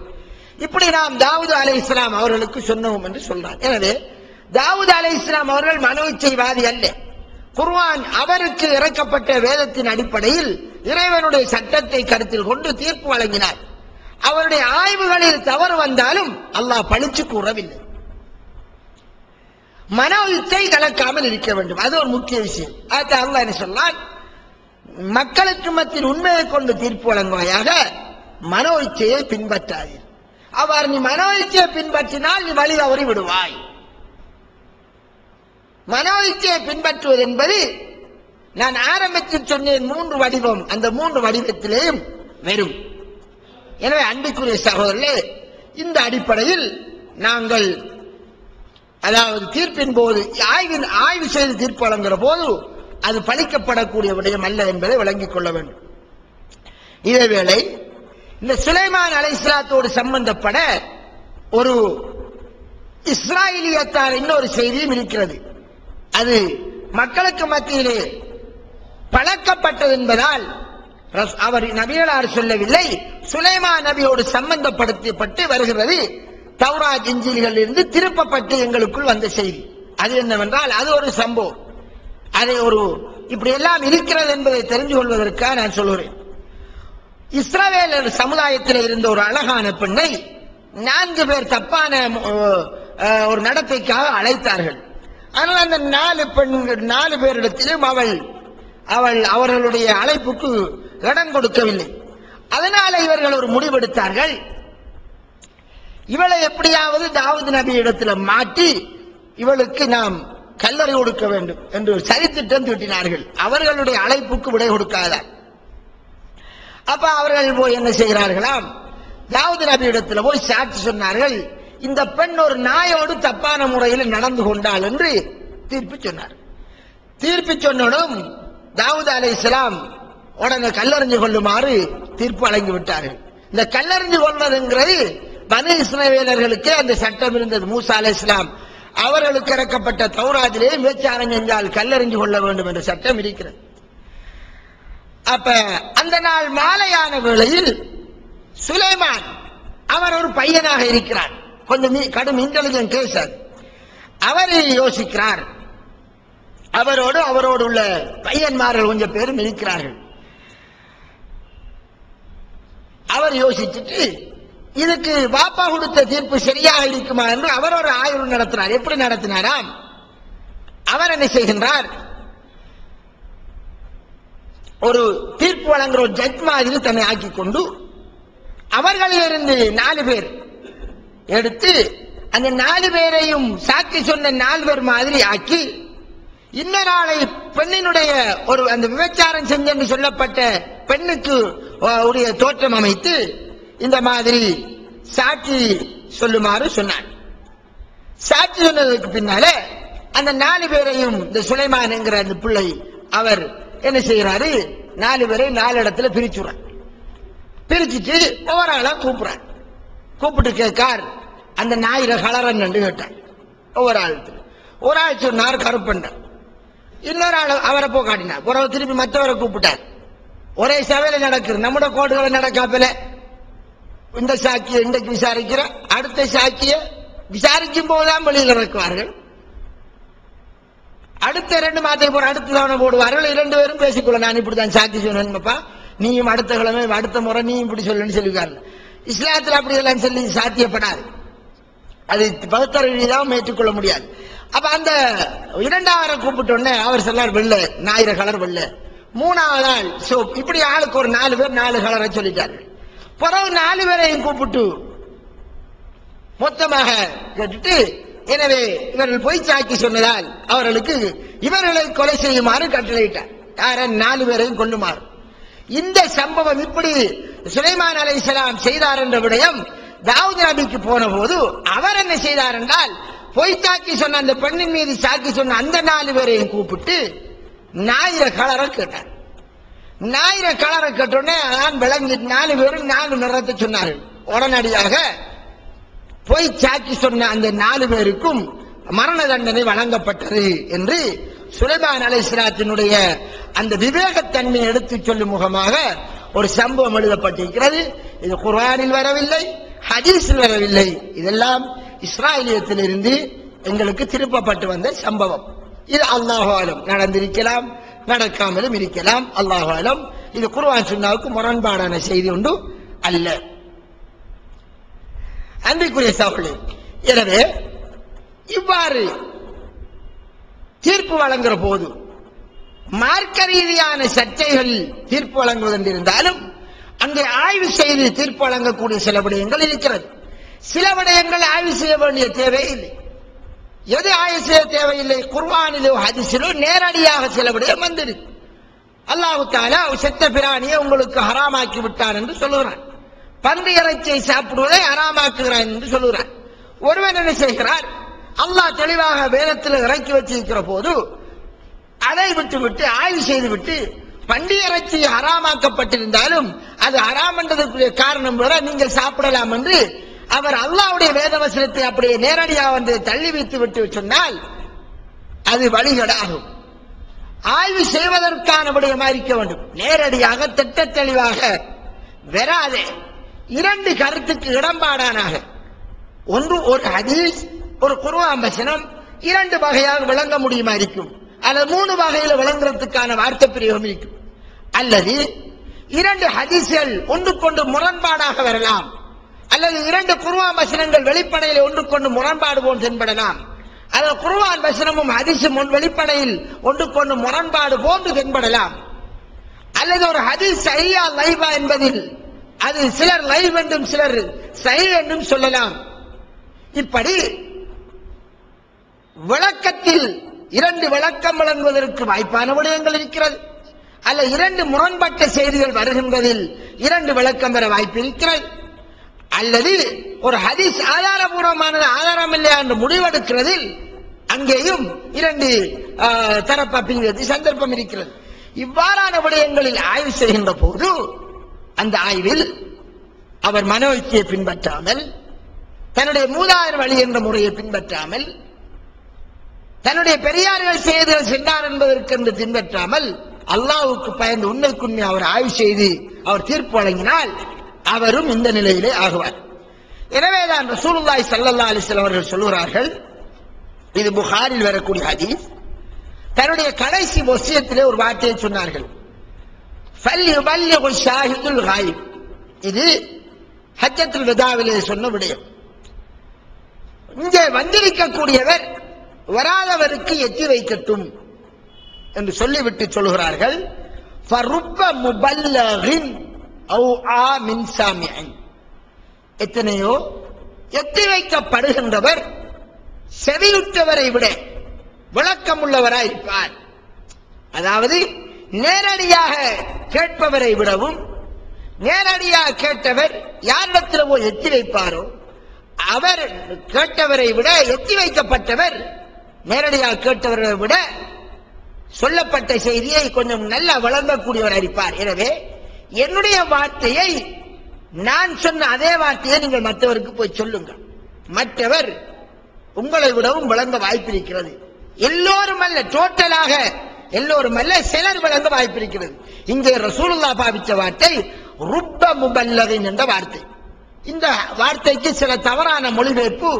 B: இப்படி நாம் தாவூத் அலைஹிஸ்ஸலாம் அவர்களுக்கு சொன்னோம் என்று சொல்றார். எனவே தாவூத் அலைஹிஸ்ஸலாம் அவர்கள் மனோ இச்சைவாதி அல்ல. குர்ஆன் அவருக்கு இறக்கப்பட்ட வேதத்தின் அடிப்படையில் இறைவனுடைய சட்டத்தை கருத்தில் கொண்டு தீர்ப்பு வழங்கினார். அவருடைய ஆய்வுகளில் தவறு வந்தாலும் அல்லாஹ் பழிச்சு கூறவில்லை. மனோ இச்சை கலக்காமல் இருக்க வேண்டும், அது ஒரு முக்கிய விஷயம். அது அல்லாஹ் என்ன சொன்னான்? மக்களுக்கு மத்தியில் உண்மையை கொண்டு தீர்ப்பு வழங்குவாயாக, மனோ இச்சையை பின்பற்றாதீர். அவ்வாறு நீ மனோ இச்சையை பின்பற்றினால் நீ வழி தவறி விடுவாய். மனோ இச்சையை பின்பற்றுவது என்பது நான் ஆரம்பத்தில் சொன்னேன் 3 வடிவம், அந்த 3 வடிவத்திலேயும் வரும். எனவே அன்புக்குரிய சகோதரர்களே, இந்த அடிப்படையில் நாங்கள் அதாவது தீர்ப்பின் போது ஆய்வு செய்து தீர்ப்பு வழங்குகிற போது அது பழிக்கப்படக்கூடிய விடயம் அல்ல என்பதை விளங்கிக் கொள்ள வேண்டும். இதேவேளை இந்த சுலைமான் அலைஹிஸ்ஸலாத்தோடு சம்பந்தப்பட ஒரு இஸ்ராயலியத்தார் இன்னொரு செய்தியும் இருக்கிறது. அது மக்களுக்கு மத்தியிலே பழக்கப்பட்டது என்பதால் அவர் நபிகளார் சொல்லவில்லை, சுலைமான் நபியோடு சம்பந்தப்படுத்தப்பட்டு வருகிறது. தௌராத் இன்ஜீல்களில் இருந்து திருப்பப்பட்டு எங்களுக்குள் வந்த செய்தி. அது என்னவென்றால் அது ஒரு சம்பவம். அதை ஒரு இப்படி எல்லாம் இருக்கிறது என்பதை தெரிந்து கொள்வதற்காக நான் சொல்கிறேன். இஸ்ரவேலர் சமுதாயத்தில் இருந்த ஒரு அழகான பெண்ணை 4 பேர் தப்பான ஒரு நடத்தைக்காக அழைத்தார்கள். ஆனால் அந்த 4 பேரிடத்திலும் அவள் அவர்களுடைய அழைப்புக்கு இடம் கொடுக்கவில்லை. அதனால இவர்கள் ஒரு முடிவெடுத்தார்கள், இவளை எப்படியாவது தாவூத் நபி இடத்துல மாட்டி இவளுக்கு நாம் கல்லறை கொடுக்க வேண்டும் என்று சரித்திட்டம் தீட்டினார்கள். அவர்களுடைய அழைப்புக்கு விடை கொடுக்காதார். அப்ப அவர்கள் போய் என்ன செய்கிறார்களாம், தாவூத் நபி இடத்துல போய் சாட்சி சொன்னார்கள், இந்த பெண் ஒரு நாயோடு தப்பான முறையில் நடந்து கொண்டாள் என்று தீர்ப்பு சொன்னார். தீர்ப்பு சொன்னதும் தாவூத் அலைஹிஸ்ஸலாம் உடனே கல்லறிஞ்சு கொள்ளுமாறு தீர்ப்பு வழங்கி விட்டார்கள். இந்த கல்லறிஞ்சு கொள்வதுங்கிறது பனி இஸ்ரவேலர்களுக்கு அந்த சட்டம் இருந்தது. மூசா அலைஹிஸ்ஸலாம் அவர்களுக்கு இறக்கப்பட்ட தௌராத்திலே விபச்சாரம் செஞ்சால் கல்லறிஞ்சு கொள்ள வேண்டும் என்ற சட்டம் இருக்கிறது. அப்ப அந்த நாள் மாலையான வேளையில் சுலைமான் அவர் ஒரு பையனாக இருக்கிறார், கொஞ்சம் கடும் இன்டெலிஜென்ட் கேசர். அவர் யோசிக்கிறார், அவரோடு உள்ள பையன்மார்கள் கொஞ்சம் பேரும் இருக்கிறார்கள். அவர் யோசிச்சுட்டு இதுக்கு பாப்பா கொடுத்த தீர்ப்பு சரியாக இருக்குமா என்று அவர் ஒரு ஆய்வு நடத்தினார். எப்படி நடத்தினாராம்? அவர் என்ன செய்கின்றார், ஒரு தீர்ப்பு வழங்குற ஒரு ஜட்ஜ் மாதிரி தன்னை ஆக்கி கொண்டு அவர்களிலிருந்து 4 பேர் எடுத்து அந்த 4 பேரையும் சாட்சி சொன்ன 4 பேர் மாதிரி ஆக்கி இன்னொரு ஆளை பெண்ணினுடைய ஒரு அந்த விபச்சாரம் செஞ்சென்று சொல்லப்பட்ட பெண்ணுக்கு உடைய தோற்றம் அமைத்து இந்த மாதிரி சாட்சி சொல்லுமாறு சொன்னார். சாட்சி சொன்னதுக்கு பின்னாலே அந்த 4 பேரையும் இந்த சுலைமான் என்கிற அந்த பிள்ளை அவர் என்ன செய்யறாரு, 4 பேரை 4 இடத்துல பிரிச்சுறார். பிரிச்சுட்டு ஒவ்வொரு ஆளா கூப்பிடுறார். கூப்பிட்டு கேட்கார், அந்த ஞாயிற கலர் என்னன்னு கேட்டார். ஒவ்வொரு ஆளுக்கு ஒரு ஆள் சொன்னார் கருப்பண்ட, இன்னொரு ஆள் அவரை போ காட்டினார். ஒரு திருப்பி மற்றவரை கூப்பிட்டார். ஒரே சபையில நடக்குது, நம்முடைய கோடுகளை நடக்காப்பல. இந்த சாட்சியை இன்றைக்கு விசாரிக்கிற, அடுத்த சாட்சியை விசாரிக்கும் போதுதான் வெளியில் இறக்குவார்கள். அடுத்த 2 மாதத்தை போற அடுத்த தவணை போடுவார்கள். 2 பேரும் பேசிக்கொள்ள, நான் இப்படிதான் சாட்சி சொன்னேன்ப்பா, நீயும் அடுத்த கிழமை அடுத்த முறை நீயும் இப்படி சொல்லுன்னு சொல்லிருக்காரு. இஸ்லாத்தில் அப்படி எல்லாம் சொல்லி சாத்தியப்படாது. அது பகுத்தறிவு ரீதியாக ஏற்றுக்கொள்ள முடியாது. அப்ப அந்த 2வது கூப்பிட்டோடனே அவர் சொன்னார் வெள்ளை, ஞாயிறு கலர் வெள்ளை. 3வது ஆள் சோப். இப்படி ஆளுக்கு ஒரு 4 பேர் 4 கலரை சொல்லிட்டாரு. பிறகு 4 பேரையும் கூப்பிட்டு மொத்தமாக கேட்டுட்டு, எனவே இவர்கள் போய் சாக்கி சொன்னதால் அவர்களுக்கு இவர்களை கொலை செய்யுமாறு கட்டளையிட்டார். யார 4 பேரையும் கொல்லுமாறு. இந்த சம்பவம் இப்படி சுலைமான் அலைஹிஸ்ஸலாம் செய்தார் என்ற விடயம் தாவூத் நபிக்கு போன போது அவர் என்ன செய்தார் என்றால், பொய் சாக்கி சொன்ன அந்த பெண்ணின் மீது சாக்கி சொன்ன அந்த 4 பேரையும் கூப்பிட்டு ஞாயிறு கலரை கேட்டார். ஞாயிறு கலரை கேட்டோடனே நான் விளங்கி 4 பேரும் 4 நிறத்தை சொன்னார்கள். உடனடியாக பொய் சாக்கி சொன்ன அந்த 4 பேருக்கும் மரண தண்டனை வழங்கப்பட்டது என்று சுலைமான் அலைஹிஸ்ஸலாத்தினுடைய அந்த விவேகத்தன்மையை எடுத்துச் சொல்லும் முகமாக ஒரு சம்பவம் எழுதப்பட்டிருக்கிறது. இது குர்ஆனில் வரவில்லை, ஹதீஸில் வரவில்லை. இதெல்லாம் இஸ்ராயலியத்திலிருந்து எங்களுக்கு திருப்பப்பட்டு வந்த சம்பவம். இது அல்லாஹு ஆலம் நடந்திருக்கலாம், நடக்காமலும் இருக்கலாம். அல்லாஹு ஆலம். இது குர்ஆன் சுன்னாவுக்கு முரண்பாடான செய்தி ஒன்று அல்ல. அன்பிற்குரிய சகோதரர்களே, எனவே இவ்வாறு தீர்ப்பு வழங்குற போது மார்க்க ரீதியான சர்ச்சைகள் தீர்ப்பு வழங்குவதென்றிருந்தாலும் அங்கே ஆய்வு செய்து தீர்ப்பு வழங்கக்கூடிய சில விடயங்கள் இருக்கிறது. சில விடயங்கள் ஆய்வு செய்ய வேண்டிய தேவையில்லை. எது ஆய்வு செய்ய தேவையில்லை? குர்ஆனிலோ ஹதீஸிலோ நேரடியாக சில விடயம் வந்திருக்கு. அல்லாஹ் தஆலா செத்த பிராணியை உங்களுக்கு ஹராமாக்கி விட்டான் என்று சொல்லுகிறான். பன்றி இறைச்சியை சாப்பிடுவதை ஹராமாக்குகிறான் என்று சொல்லுகிறான். ஒருவன் என்ன செய்கிறார்? அல்லாஹ் தெளிவாக வேதத்தில் இறக்கி வச்சிருக்கிற போது அதை விட்டுவிட்டு ஆய்வு செய்துவிட்டு பன்றி இறைச்சி ஹராமாக்கப்பட்டிருந்தாலும் அது ஹராம் என்றதற்குரிய காரணம் வர நீங்கள் சாப்பிடலாம் என்று அவர் அல்லாஹ்வுடைய வேத வசனத்தை அப்படியே நேரடியாக வந்து தள்ளி வைத்து விட்டு சொன்னால் அது வழிகேடாகும். ஆய்வு செய்வதற்கான விடயமாக இருக்க வேண்டும். நேரடியாக திட்ட தெளிவாக வராதே. 2 கருத்துக்கு இடம்பாடானாக, ஒன்று ஒரு ஹதீஸ், ஒரு குர்ஆன் வசனம், 2 வகையாக விளங்க முடியுமா இருக்கும், அல்லது 3 வகையில் விளங்குறதுக்கான வார்த்தை பிரயோகம் இருக்கும். அல்லது 2 ஹதீஸ்கள் ஒன்றுக்கொண்டு முரண்பாடாக வரலாம், அல்லது 2 குர்ஆன் வசனங்கள் வெளிப்படையில் ஒன்றுக்கொண்டு முரண்பாடு போல் தென்படலாம், அல்லது குர்ஆன் வசனமும் ஹதீஸும் வெளிப்படையில் ஒன்றுக்கொண்டு முரண்பாடு போன்று தென்படலாம், அல்லது ஒரு ஹதீஸ் சஹீஹா லைவா என்பதில் அது சிலர் லைவ் என்றும் சிலர் சஹீஹ் என்றும் சொல்லலாம். இப்படி விளக்கத்தில் 2 விளக்கம் வழங்குவதற்கு வாய்ப்பான விடயங்கள் இருக்கிறது. அல்ல 2 முரண்பட்ட செய்திகள் வருகின்றதில் 2 விளக்கம் பெற வாய்ப்பு இருக்கிறது. அல்லது ஒரு ஹதீஸ் ஆதாரபூர்வமானது ஆதாரம் இல்லையா என்று முடிவெடுக்கிறதில் அங்கேயும் 2 தரப்பு அப்படிங்கிறது சந்தர்ப்பம் இருக்கிறது. இவ்வாறான விடயங்களில் ஆய்வு செய்கின்ற போது அந்த ஆய்வில் அவர் மனோச்சியை பின்பற்றாமல், தன்னுடைய மூதாதையர் வழி என்ற முறையை பின்பற்றாமல், தன்னுடைய பெரியார்கள் செய்தல் சென்றார் என்பதற்கு பின்பற்றாமல் அல்லாஹ்வுக்கு பயந்து உண்மைக்குண்மை அவர் ஆய்வு செய்து அவர் தீர்ப்பு வழங்கினால் அவரும் இந்த நிலையிலே ஆகுவார். எனவேதான் ரசூலுல்லாஹி ஸல்லல்லாஹு அலைஹி வஸல்லம் அவர்கள் சொல்கிறார்கள், இது புகாரில் வரக்கூடிய ஹதீஸ், தன்னுடைய கடைசி வசியத்திலே ஒரு வார்த்தையை சொன்னார்கள், ஃபல்யுபல்லிகு ஷாஹிதுல் காயிப். இது ஹஜ்ஜத்துல் வதாவிலே சொன்ன விடயம். இங்கே வந்திருக்கக்கூடியவர் வராதவருக்கு எத்தி வைக்கட்டும் என்று சொல்லிவிட்டு சொல்கிறார்கள், ஃபருப்ப முபல்லகின் அவ் ஆ மின் சாமிஇன். எத்தனையோ எத்தி வைக்கப்படுகின்றவர் செவியுற்றவரை விட விளக்கம் உள்ளவராய் இருப்பார். அதாவது நேரடியாக கேட்பவரை விடவும், நேரடியாக கேட்டவர் யாரிடத்தில் போய் எத்தி வைப்பாரோ அவர் கேட்டவரை விட, எத்தி வைக்கப்பட்டவர் நேரடியாக கேட்டவரை விட சொல்லப்பட்ட செய்தியை கொஞ்சம் நல்லா வழங்கக்கூடியவர் இருப்பார். எனவே என்னுடைய வார்த்தையை நான் சொன்ன அதே வார்த்தையை நீங்கள் மற்றவருக்கு போய் சொல்லுங்கள். மற்றவர் உங்களை விடவும் வழங்க வாய்ப்பிருக்கிறது. எல்லோரும் அல்ல, டோட்டலாக எல்லோரும் அல்ல, சிலர் வழங்க வாய்ப்பிருக்கிறது. இங்கே ரசூலுல்லாஹ் பாவித்த வார்த்தை ருப்ப முபல்லகின் என்ற வார்த்தை. இந்த வார்த்தைக்கு சில தவறான மொழிபெயர்ப்பு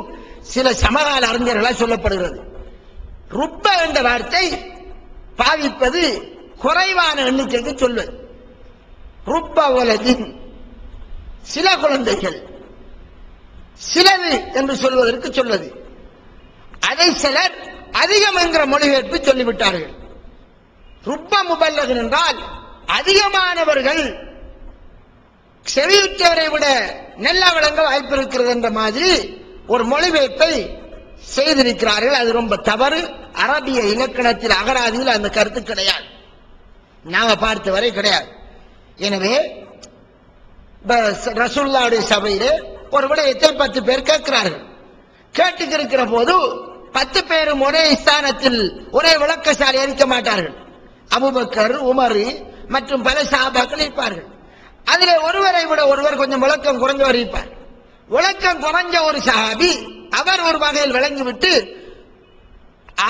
B: சில சமகால அறிஞர்களால் சொல்லப்படுகிறது. ருப்ப என்ற வார்த்தை பாவிப்பது குறைவான எண்ணிக்கைக்கு சொல்வது. ருப்ப வலதின் சில குழந்தைகள், சிலது என்று சொல்வதற்கு சொல்வது. அதை சிலர் அதிகம் என்கிற மொழிபெயர்ப்பு சொல்லிவிட்டார்கள். ருப்ப முபல்லகன் என்றால் அதிகமானவர்கள் செவியுற்றவரை விட நல்லா வழங்க வாய்ப்பு இருக்கிறது என்ற மாதிரி ஒரு மொழிபெயர்ப்பை செய்திருக்கிறார்கள். அது ரொம்ப தவறு. அரபிய இலக்கணத்தில் அகராதியில் அந்த கருத்து கிடையாது, நாம பார்த்த வரை கிடையாது. எனவே ரசூலுல்லாஹ்வுடைய சபையிலே ஒரு விடயத்தை 10 பேர் கேட்கிறார்கள். கேட்டுக்கு இருக்கிற போது 10 பேரும் ஒரே ஸ்தானத்தில் ஒரே விளக்கசாலை இருக்க மாட்டார்கள். அபூபக்கர், உமர் மற்றும் பல சஹாபாக்கள் இருப்பார்கள். அதிலே ஒருவரை விட ஒருவர் கொஞ்சம் விளக்கம் குறைஞ்சவர் இருப்பார். விளக்கம் குறைஞ்ச ஒரு சஹாபி அவர் ஒரு வகையில் விளங்கிவிட்டு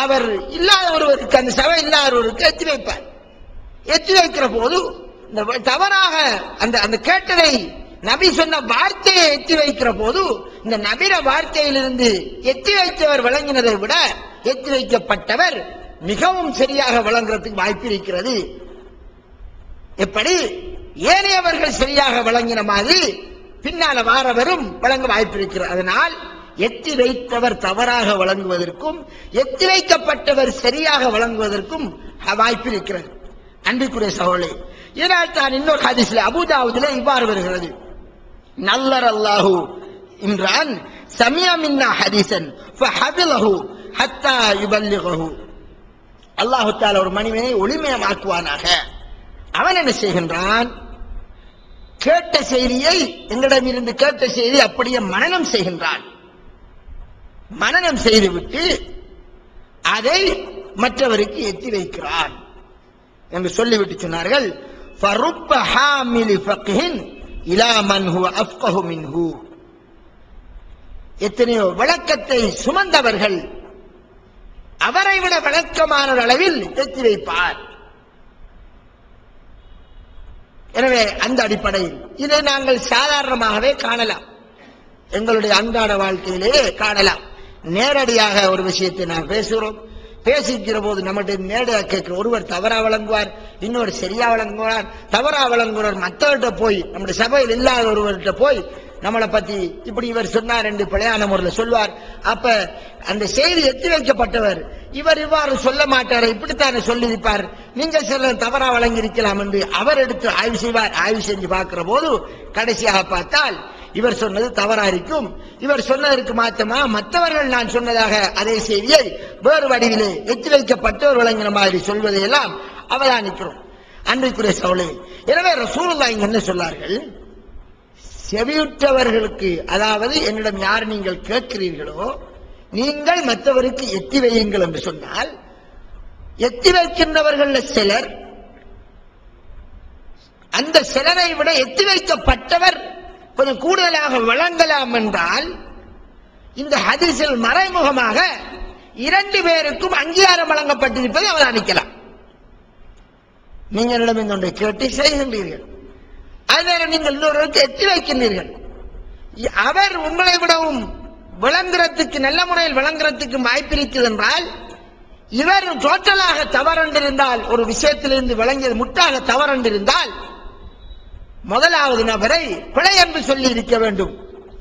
B: அவர் இல்லாத ஒருவருக்கு, அந்த சபை இல்லாத ஒருவருக்கு எத்தி வைப்பார். எத்தி வைக்கிற போது இந்த தவறாக அந்த கேட்டதை நபி சொன்ன வார்த்தையை எத்தி வைக்கிற போது இந்த நபிர வார்த்தையிலிருந்து எத்தி வைத்தவர் விளங்கினதை விட எத்தி வைக்கப்பட்டவர் மிகவும் சரியாக விளங்குறதுக்கு வாய்ப்பு இருக்கிறது. எப்படி ஏனையவர்கள் சரியாக விளங்கின மாதிரி பின்னால வாரவரும் வழங்க வாய்ப்பு இருக்கிறது. அதனால் எத்தி வைத்தவர் தவறாக வழங்குவதற்கும் எத்தி வைக்கப்பட்டவர் சரியாக வழங்குவதற்கும் வாய்ப்பு இருக்கிறது. அன்பிற்குரிய சகோதரர்களே, இதனால் தான் இன்னொரு ஹதீஸ்ல அபூதாவுதுல இவ்வாறு வருகிறது. நல்லர் அல்லாஹு இம்ரான் சமியா மின்னா ஹதீஸன் ஃபஹபிலஹு ஹத்தா யுபல்லிகஹு. அல்லாஹ் தஆலா ஒரு மனிதனை ஒளிமயமாக்குவானாக. அவன் என்ன செய்கின்றான்? கேட்ட செய்தியை, எங்களிடமிருந்து கேட்ட செய்தி அப்படியே மனனம் செய்கின்றான். மனனம் செய்துவிட்டு அதை மற்றவருக்கு எத்தி வைக்கிறான் என்று சொல்லிவிட்டு சொன்னார்கள். ஃபருப்ப ஹாமிலி ஃபக்ஹின் இலா மன் ஹுவ அஃப்கஹு மின்ஹு. எத்தனையோ விளக்கத்தை சுமந்தவர்கள் அவரை விட விளக்கமான அளவில் எத்தி வைப்பார். எனவே அந்த அடிப்படையில் இதை நாங்கள் சாதாரணமாகவே காணலாம், எங்களுடைய அன்றாட வாழ்க்கையிலே காணலாம். நேரடியாக ஒரு விஷயத்தை நாம் பேசுகிறோம், பேசிக்கிற போது நம்மகிட்ட நேரடியாக கேட்கிற ஒருவர் தவறா வழங்குவார், இன்னொரு சரியா வழங்குவார். தவறா வழங்குவார் மற்றவர்கிட்ட போய், நம்முடைய சபையில் இல்லாத ஒருவர்கிட்ட போய் நம்மளை பத்தி இப்படி இவர் சொன்னார் என்று பிழையான முறையில் சொல்வார். அப்ப அந்த செய்தி எத்தி வைக்கப்பட்டவர் இவர் இவ்வாறு சொல்ல மாட்டார், இப்படித்தானே சொல்லியிருப்பார், நீங்கள் சில தவறா வழங்கி இருக்கலாம் என்று அவர் எடுத்து ஆய்வு செய்வார். ஆய்வு செஞ்சு பார்க்கிற போது கடைசியாக பார்த்தால் இவர் சொன்னது தவறா இருக்கும். இவர் சொன்னதற்கு மாற்றமா மற்றவர்கள் நான் சொன்னதாக அதே செய்தியை வேறு வடிவிலே எத்தி வைக்கப்பட்டவர் வழங்கின மாதிரி சொல்வதையெல்லாம் அவதானிக்கிறோம். அன்றைக்குரிய சவுளை. எனவே ரசூலுல்லாஹ் இங்க என்ன சொன்னார்கள்? செவியுற்றவர்களுக்கு, அதாவது என்னிடம் யார் நீங்கள் கேட்கிறீர்களோ நீங்கள் மற்றவருக்கு எத்தி வையுங்கள் என்று சொன்னால், எத்தி வைக்கின்றவர்கள் சிலர், அந்த சிலரை விட எத்தி வைக்கப்பட்டவர் கொஞ்சம் கூடுதலாக வழங்கலாம் என்றால் இந்த ஹதீஸில் மறைமுகமாக 2 பேருக்கும் அங்கீகாரம் வழங்கப்பட்டிருப்பதை அவதானிக்கலாம். நீங்கள் என்னிடம் இந்த ஒன்றை கேட்டு செய்கின்றீர்கள், அதனால நீங்கள் இன்னொருவருக்கு எத்தி வைக்கின்றீர்கள். அவர் உங்களை விடவும் விளங்குறதுக்கு, நல்ல முறையில் விளங்குறதுக்கு வாய்ப்பு இருக்கிறது என்றால், இவர் டோட்டலாக தவறென்றிருந்தால், ஒரு விஷயத்திலிருந்து விளங்கியது முட்டாக தவறென்றிருந்தால் முதலாவது நபரை பிழை என்று சொல்லி இருக்க வேண்டும்,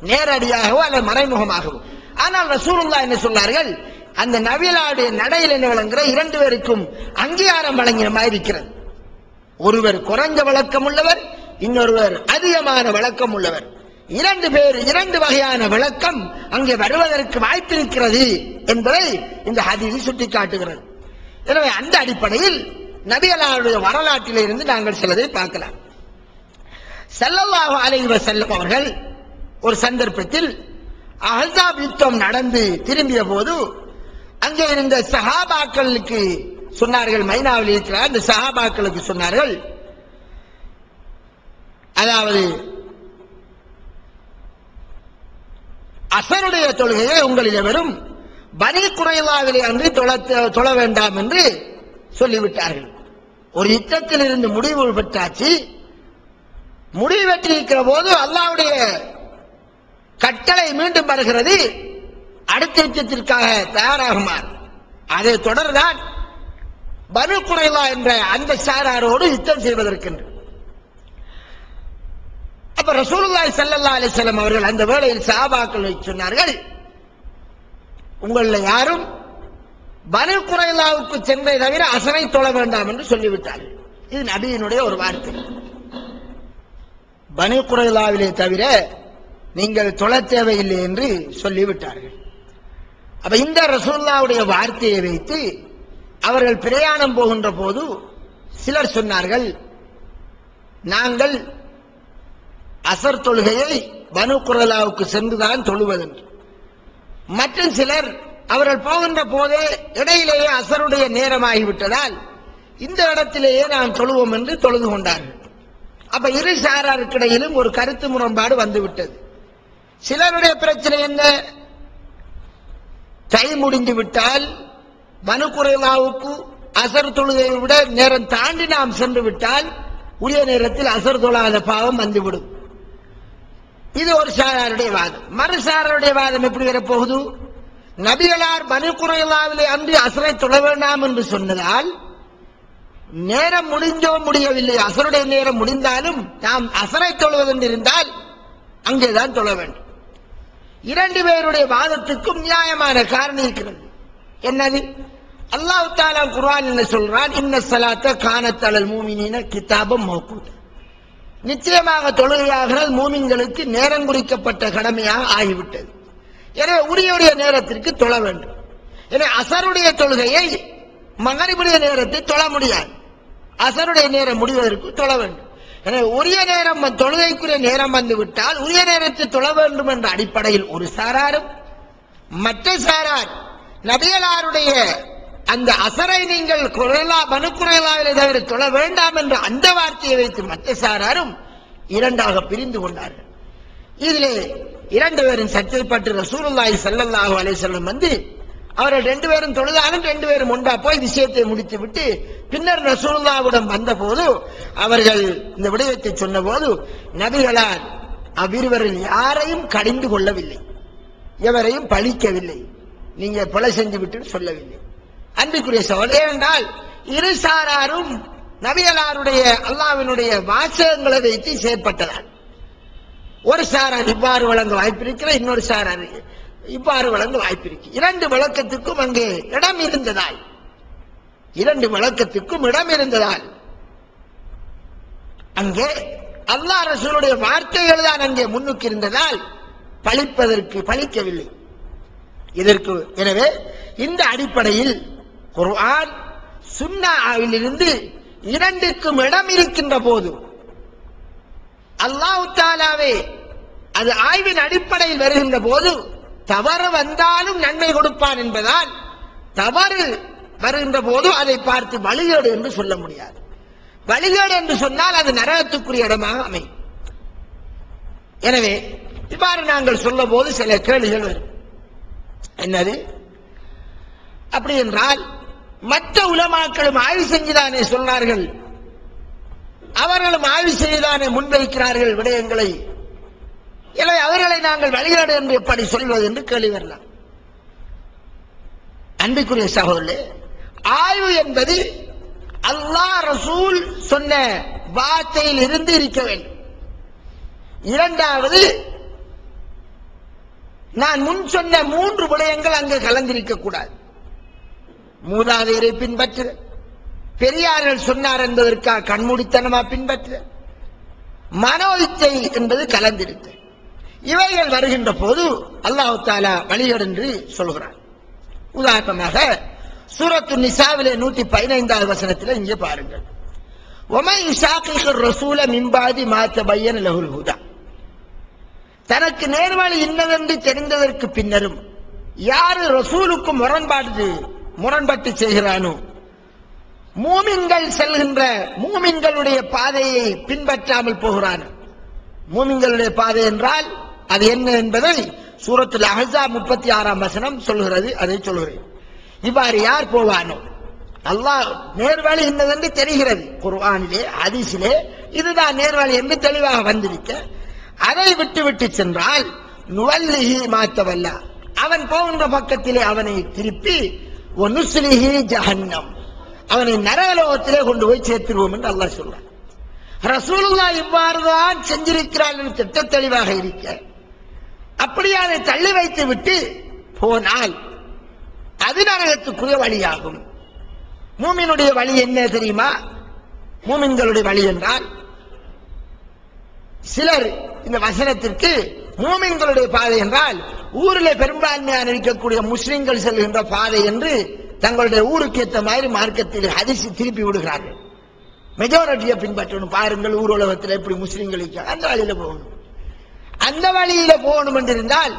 B: நேரடியாகவோ அல்லது மறைமுகமாகவோ. ஆனால் ரசூலுல்லாஹ் என்ன சொன்னார்கள்? அந்த நபிகளுடைய நடையில் என்ன விளங்குற 2 பேருக்கும் அங்கீகாரம் வழங்கின மாதிரி இருக்கிறது. ஒருவர் குறைஞ்ச விளக்கம் உள்ளவர், இன்னொருவர் அதிகமான விளக்கம் உள்ளவர். 2 பேர் 2 வகையான விளக்கம் அங்கே வருவதற்கு வாய்ப்பிருக்கிறது என்பதை இந்த ஹதீஸ் சுட்டிக்காட்டுகிறது. எனவே அந்த அடிப்படையில் நபிகளுடைய வரலாற்றில் இருந்து நாங்கள் சிலதை பார்க்கலாம். ஸல்லல்லாஹு அலைஹி வஸல்லம் அவர்கள் ஒரு சந்தர்ப்பத்தில் அஹ்ஸாப் யுத்தம் நடந்து திரும்பிய போது அங்கே இருந்த சஹாபாக்களுக்கு சொன்னார்கள், மைனாவில் இருக்கிற அந்த சஹாபாக்களுக்கு சொன்னார்கள், அதாவது அசருடைய தொழுகையை உங்களில் எவரும் பனி குறைவாவிலே அன்று தொழ வேண்டாம் என்று சொல்லிவிட்டார்கள். ஒரு யுத்தத்தில் இருந்து முடிவு பெற்றாச்சு. முடிவு பெற்றிருக்கிற போது அல்லாஹ்வுடைய கட்டளை மீண்டும் வருகிறது, அடுத்த யுத்தத்திற்காக தயாராகுமாறு. அதை தொடர்தான் பனு குறைவா என்ற அந்த சாராரோடு யுத்தம் செய்வதற்கென்று. அப்ப ரசூலுல்லாஹி ஸல்லல்லாஹு அலைஹி வஸல்லம் அவர்கள் அந்த வேளையில் சஹாபாக்களை சொன்னார்கள், உங்கள யாரும் பனு குறைலாவுக்கு சென்றதை தவிர அசரை தொழ வேண்டாம் என்று சொல்லிவிட்டார்கள். இது நபியினுடைய ஒரு வார்த்தை. பனு குறைலாவிலே தவிர நீங்கள் தொழ தேவையில்லை என்று சொல்லிவிட்டார்கள். அப்ப இந்த ரசூலுல்லாஹ்வுடைய வார்த்தையை வைத்து அவர்கள் பிரயாணம் போகின்ற போது சிலர் சொன்னார்கள், நாங்கள் அசர் தொழுகையை பனு குறைலாவுக்கு சென்றுதான் தொழுவதென்று. மற்றும் சிலர் அவர்கள் போகின்ற போதே இடையிலேயே அசருடைய நேரமாகிவிட்டதால் இந்த இடத்திலேயே நாம் தொழுவோம் என்று தொழுது கொண்டார்கள். அப்ப இரு சாராருக்கிடையிலும் ஒரு கருத்து முரண்பாடு வந்துவிட்டது. சிலருடைய பிரச்சனை என்ன, டைம் முடிந்து விட்டால் பனு குறைலாவுக்கு அசர் தொழுகையை விட நேரம் தாண்டி நாம் சென்று விட்டால் உரிய நேரத்தில் அசர் தொழாத பாவம் வந்துவிடும். இது ஒரு சாராருடைய வாதம். மறு சாராருடைய வாதம் எப்படி வரப்போகுது, நபிகளார் பனு குறைலாவிலே அன்று அசரை தொழ வேண்டாம் என்று சொன்னதால் நேரம் முடிஞ்சோ முடியவில்லை, அசருடைய நேரம் முடிந்தாலும் நாம் அசரை தொழுவதென்று இருந்தால் அங்கேதான் தொழ வேண்டும். இரண்டு பேருடைய வாதத்துக்கும் நியாயமான காரணம் இருக்கிறது. என்னது, அல்லாஹ் தஆலா குர்ஆன் என்ன சொல்றான், இன்ன ஸலாத்த கானத் அலல் மூமினீன கிதாபம் மௌகூத், நிச்சயமாக தொழுகையாகிறது மூமின்களுக்கு நேரம் குறிக்கப்பட்ட கடமையாக ஆகிவிட்டது. எனவே உரிய நேரத்திற்கு தொழ வேண்டும். எனவே அசருடைய தொழுகையை மகரிபுடைய நேரத்தில் தொழ முடியாது, அசருடைய நேரம் முடிவதற்கு தொழ வேண்டும். எனவே உரிய நேரம் தொழுகைக்குரிய நேரம் வந்து விட்டால் உரிய நேரத்தில் தொழ வேண்டும் என்ற அடிப்படையில் ஒரு சாராரும், மற்ற சாரார் நபிகளாருடைய அந்த அசரை நீங்கள் பனு குறைலாவிலே தவிர தொழ வேண்டாம் என்ற அந்த வார்த்தையை வைத்து மற்ற சாராரும் இரண்டாக பிரிந்து கொண்டார்கள். இதிலே இரண்டு பேரும் சர்ச்சைப்பட்டு ரசூலுல்லாஹி ஸல்லல்லாஹு அலைஹி வஸல்லம் வந்து அவர்கள் ரெண்டு பேரும் தொழுதாலும் ரெண்டு பேரும் ஒன்றா போய் விஷயத்தை முடித்து விட்டு பின்னர் ரசூலுல்லாஹ்விடம் வந்த போது அவர்கள் இந்த விடயத்தை சொன்ன போது நபிகளார் அவ்விருவரில் யாரையும் கடிந்து கொள்ளவில்லை, எவரையும் பழிக்கவில்லை, நீங்க கொலை செஞ்சு விட்டு சொல்லவில்லை. அன்பிற்குரிய சகோதரர்களே, ஏனென்றால் இரு சாராரும் நபிகளாருடைய அல்லாஹ்வினுடைய வாசகங்களை வைத்து செயற்பட்டதால் ஒரு சாரார் இவ்வாறு வழங்க வாய்ப்பிருக்கிற, இன்னொரு சாரார் இவ்வாறு வழங்க வாய்ப்பிருக்கு. இரண்டு விளக்கத்துக்கும் அங்கே இடம் இருந்ததால், இரண்டு விளக்கத்துக்கும் இடம் இருந்ததால் அங்கே அல்லாஹ் ரசூலுடைய வார்த்தைகள் தான் அங்கே முன்னுக்கு இருந்ததால் பழிக்கவில்லை இதற்கு. எனவே இந்த அடிப்படையில் குர்ஆன் சுன்னாவிலிருந்து இரண்டுக்கும் இடம் இருக்கின்ற போது அல்லாஹ் தஆலாவே அது ஆய்வின் அடிப்படையில் வருகின்ற போது தவறு வந்தாலும் நன்மை கொடுப்பான் என்பதால் தவறு வருகின்ற போது அதை பார்த்து வழிகேடு என்று சொல்ல முடியாது. வழிகேடு என்று சொன்னால் அது நரகத்துக்குரிய இடமாக அமையும். எனவே இவ்வாறு நாங்கள் சொல்ல போது சில கேள்விகள் வரும். என்னது, அப்படி என்றால் மற்ற உலமாக்களும் ஆய்வு செஞ்சுதானே சொன்னார்கள், அவர்களும் ஆய்வு செய்துதானே முன்வைக்கிறார்கள் விடயங்களை, எனவே அவர்களை நாங்கள் வழிகாடு என்று எப்படி சொல்வது என்று கேள்வி வரலாம். அன்பிற்குரிய சகோதரர்களே, ஆய்வு என்பது அல்லாஹ் ரசூல் சொன்ன வார்த்தையில் இருந்து இருக்க வேண்டும். இரண்டாவது, நான் முன் சொன்ன மூன்று விடயங்கள் அங்கு கலந்திருக்க கூடாது. மூதாதையரை பின்பற்று, பெரியார்கள் சொன்னார் என்பதற்காக கண்மூடித்தனமா பின்பற்று, மனோ இச்சை என்பது கலந்திருக்க. இவைகள் வருகின்ற போது அல்லாஹ் தஆலா வழிகேடு என்று சொல்கிறான். உதாரணமாக சூரத்து நிசாவிலே 115வது வசனத்தில் இங்கே பாருங்கள், وَمَنْ يُشَاقِقِ الرَّسُولَ مِنْ بَعْدِ مَا تَبَيَّنَ لَهُ الْهُدَى, தனக்கு நேர்வழி இன்னதென்று தெரிந்ததற்கு பின்னரும் யாரு ரசூலுக்கு முரண்பட்டு செய்கிறானோ, மூமின்கள் செல்கின்ற மூமின்களுடைய பாதையை பின்பற்றாமல் போகிறான். மூமின்களுடைய பாதை என்றால் அது என்ன என்பதை சூரத்துல் அஹ்ஸாப் 36ஆம் வசனம் சொல்கிறது. அதை சொல்கிறேன். இவ்வாறு யார் போவானோ, அல்லாஹ் நேர்வழி என்னதென்று தெரிகிறது. குர்ஆனிலே ஹதீஸிலே இதுதான் நேர்வழி என்று தெளிவாக வந்திருக்க, அதை விட்டு சென்றால் நுவல்லிஹி மாத்தவல்லா, அவன் போகின்ற பக்கத்திலே அவனை திருப்பி ஒனுஸ்லிஹி ஜஹன்னம், அவனை நரகலோகத்திலே கொண்டு போய் சேர்த்துருவோம் என்று அல்லாஹ் சொல்றான். ரசூலுல்லாஹ் இவ்வாறுதான் செஞ்சிருக்கிறார் என்று திட்ட தெளிவாக இருக்க, அப்படியே அதை தள்ளி வைத்து விட்டு போனால் அது நரகத்துக்குரிய வழியாகும். மூமினுடைய வழி என்ன தெரியுமா? மூமின்களுடைய வழி என்றால், சிலர் இந்த வசனத்திற்கு மூமின்களுடைய பாதை என்றால் ஊரில் பெரும்பான்மையான இருக்கக்கூடிய முஸ்லிம்கள் செல்கின்ற பாதை என்று தங்களுடைய ஊருக்கு ஏற்ற மாதிரி மார்க்கத்தில் ஹதீஸ் திருப்பி விடுகிறார்கள். மெஜாரிட்டியை பின்பற்றணும். பாருங்கள், ஊர் உலகத்தில் எப்படி முஸ்லிம்கள் அந்த வழியில போகணும். அந்த வழியில போகணும் என்றிருந்தால்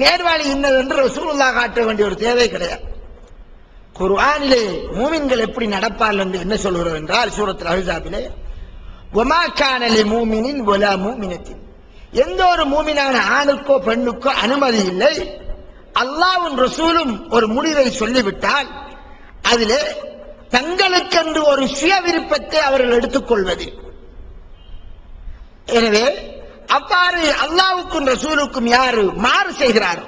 B: நேர்வழி இன்னது என்று ரசூலுல்லாஹ் காட்ட வேண்டிய ஒரு தேவை கிடையாது. குர்ஆனிலே மூமின்கள் எப்படி நடப்பார்கள் என்று என்ன சொல்கிறது என்றால், சூரத்துல் அஹ்ஸாபிலே வமா கான லிமுமினின் வலா முமினத்தின், எந்த ஒரு மூமினான ஆணுக்கோ பெண்ணுக்கோ அனுமதி இல்லை. அல்லாஹ்வும் ரசூலும் ஒரு முடிவை சொல்லிவிட்டால் அதிலே தங்களுக்கென்று ஒரு சுய விருப்பத்தை அவர்கள் எடுத்துக்கொள்வது. எனவே அவ்வாறு அல்லாஹ்வுக்கும் ரசூலுக்கும் யாரு மாறு செய்கிறாரோ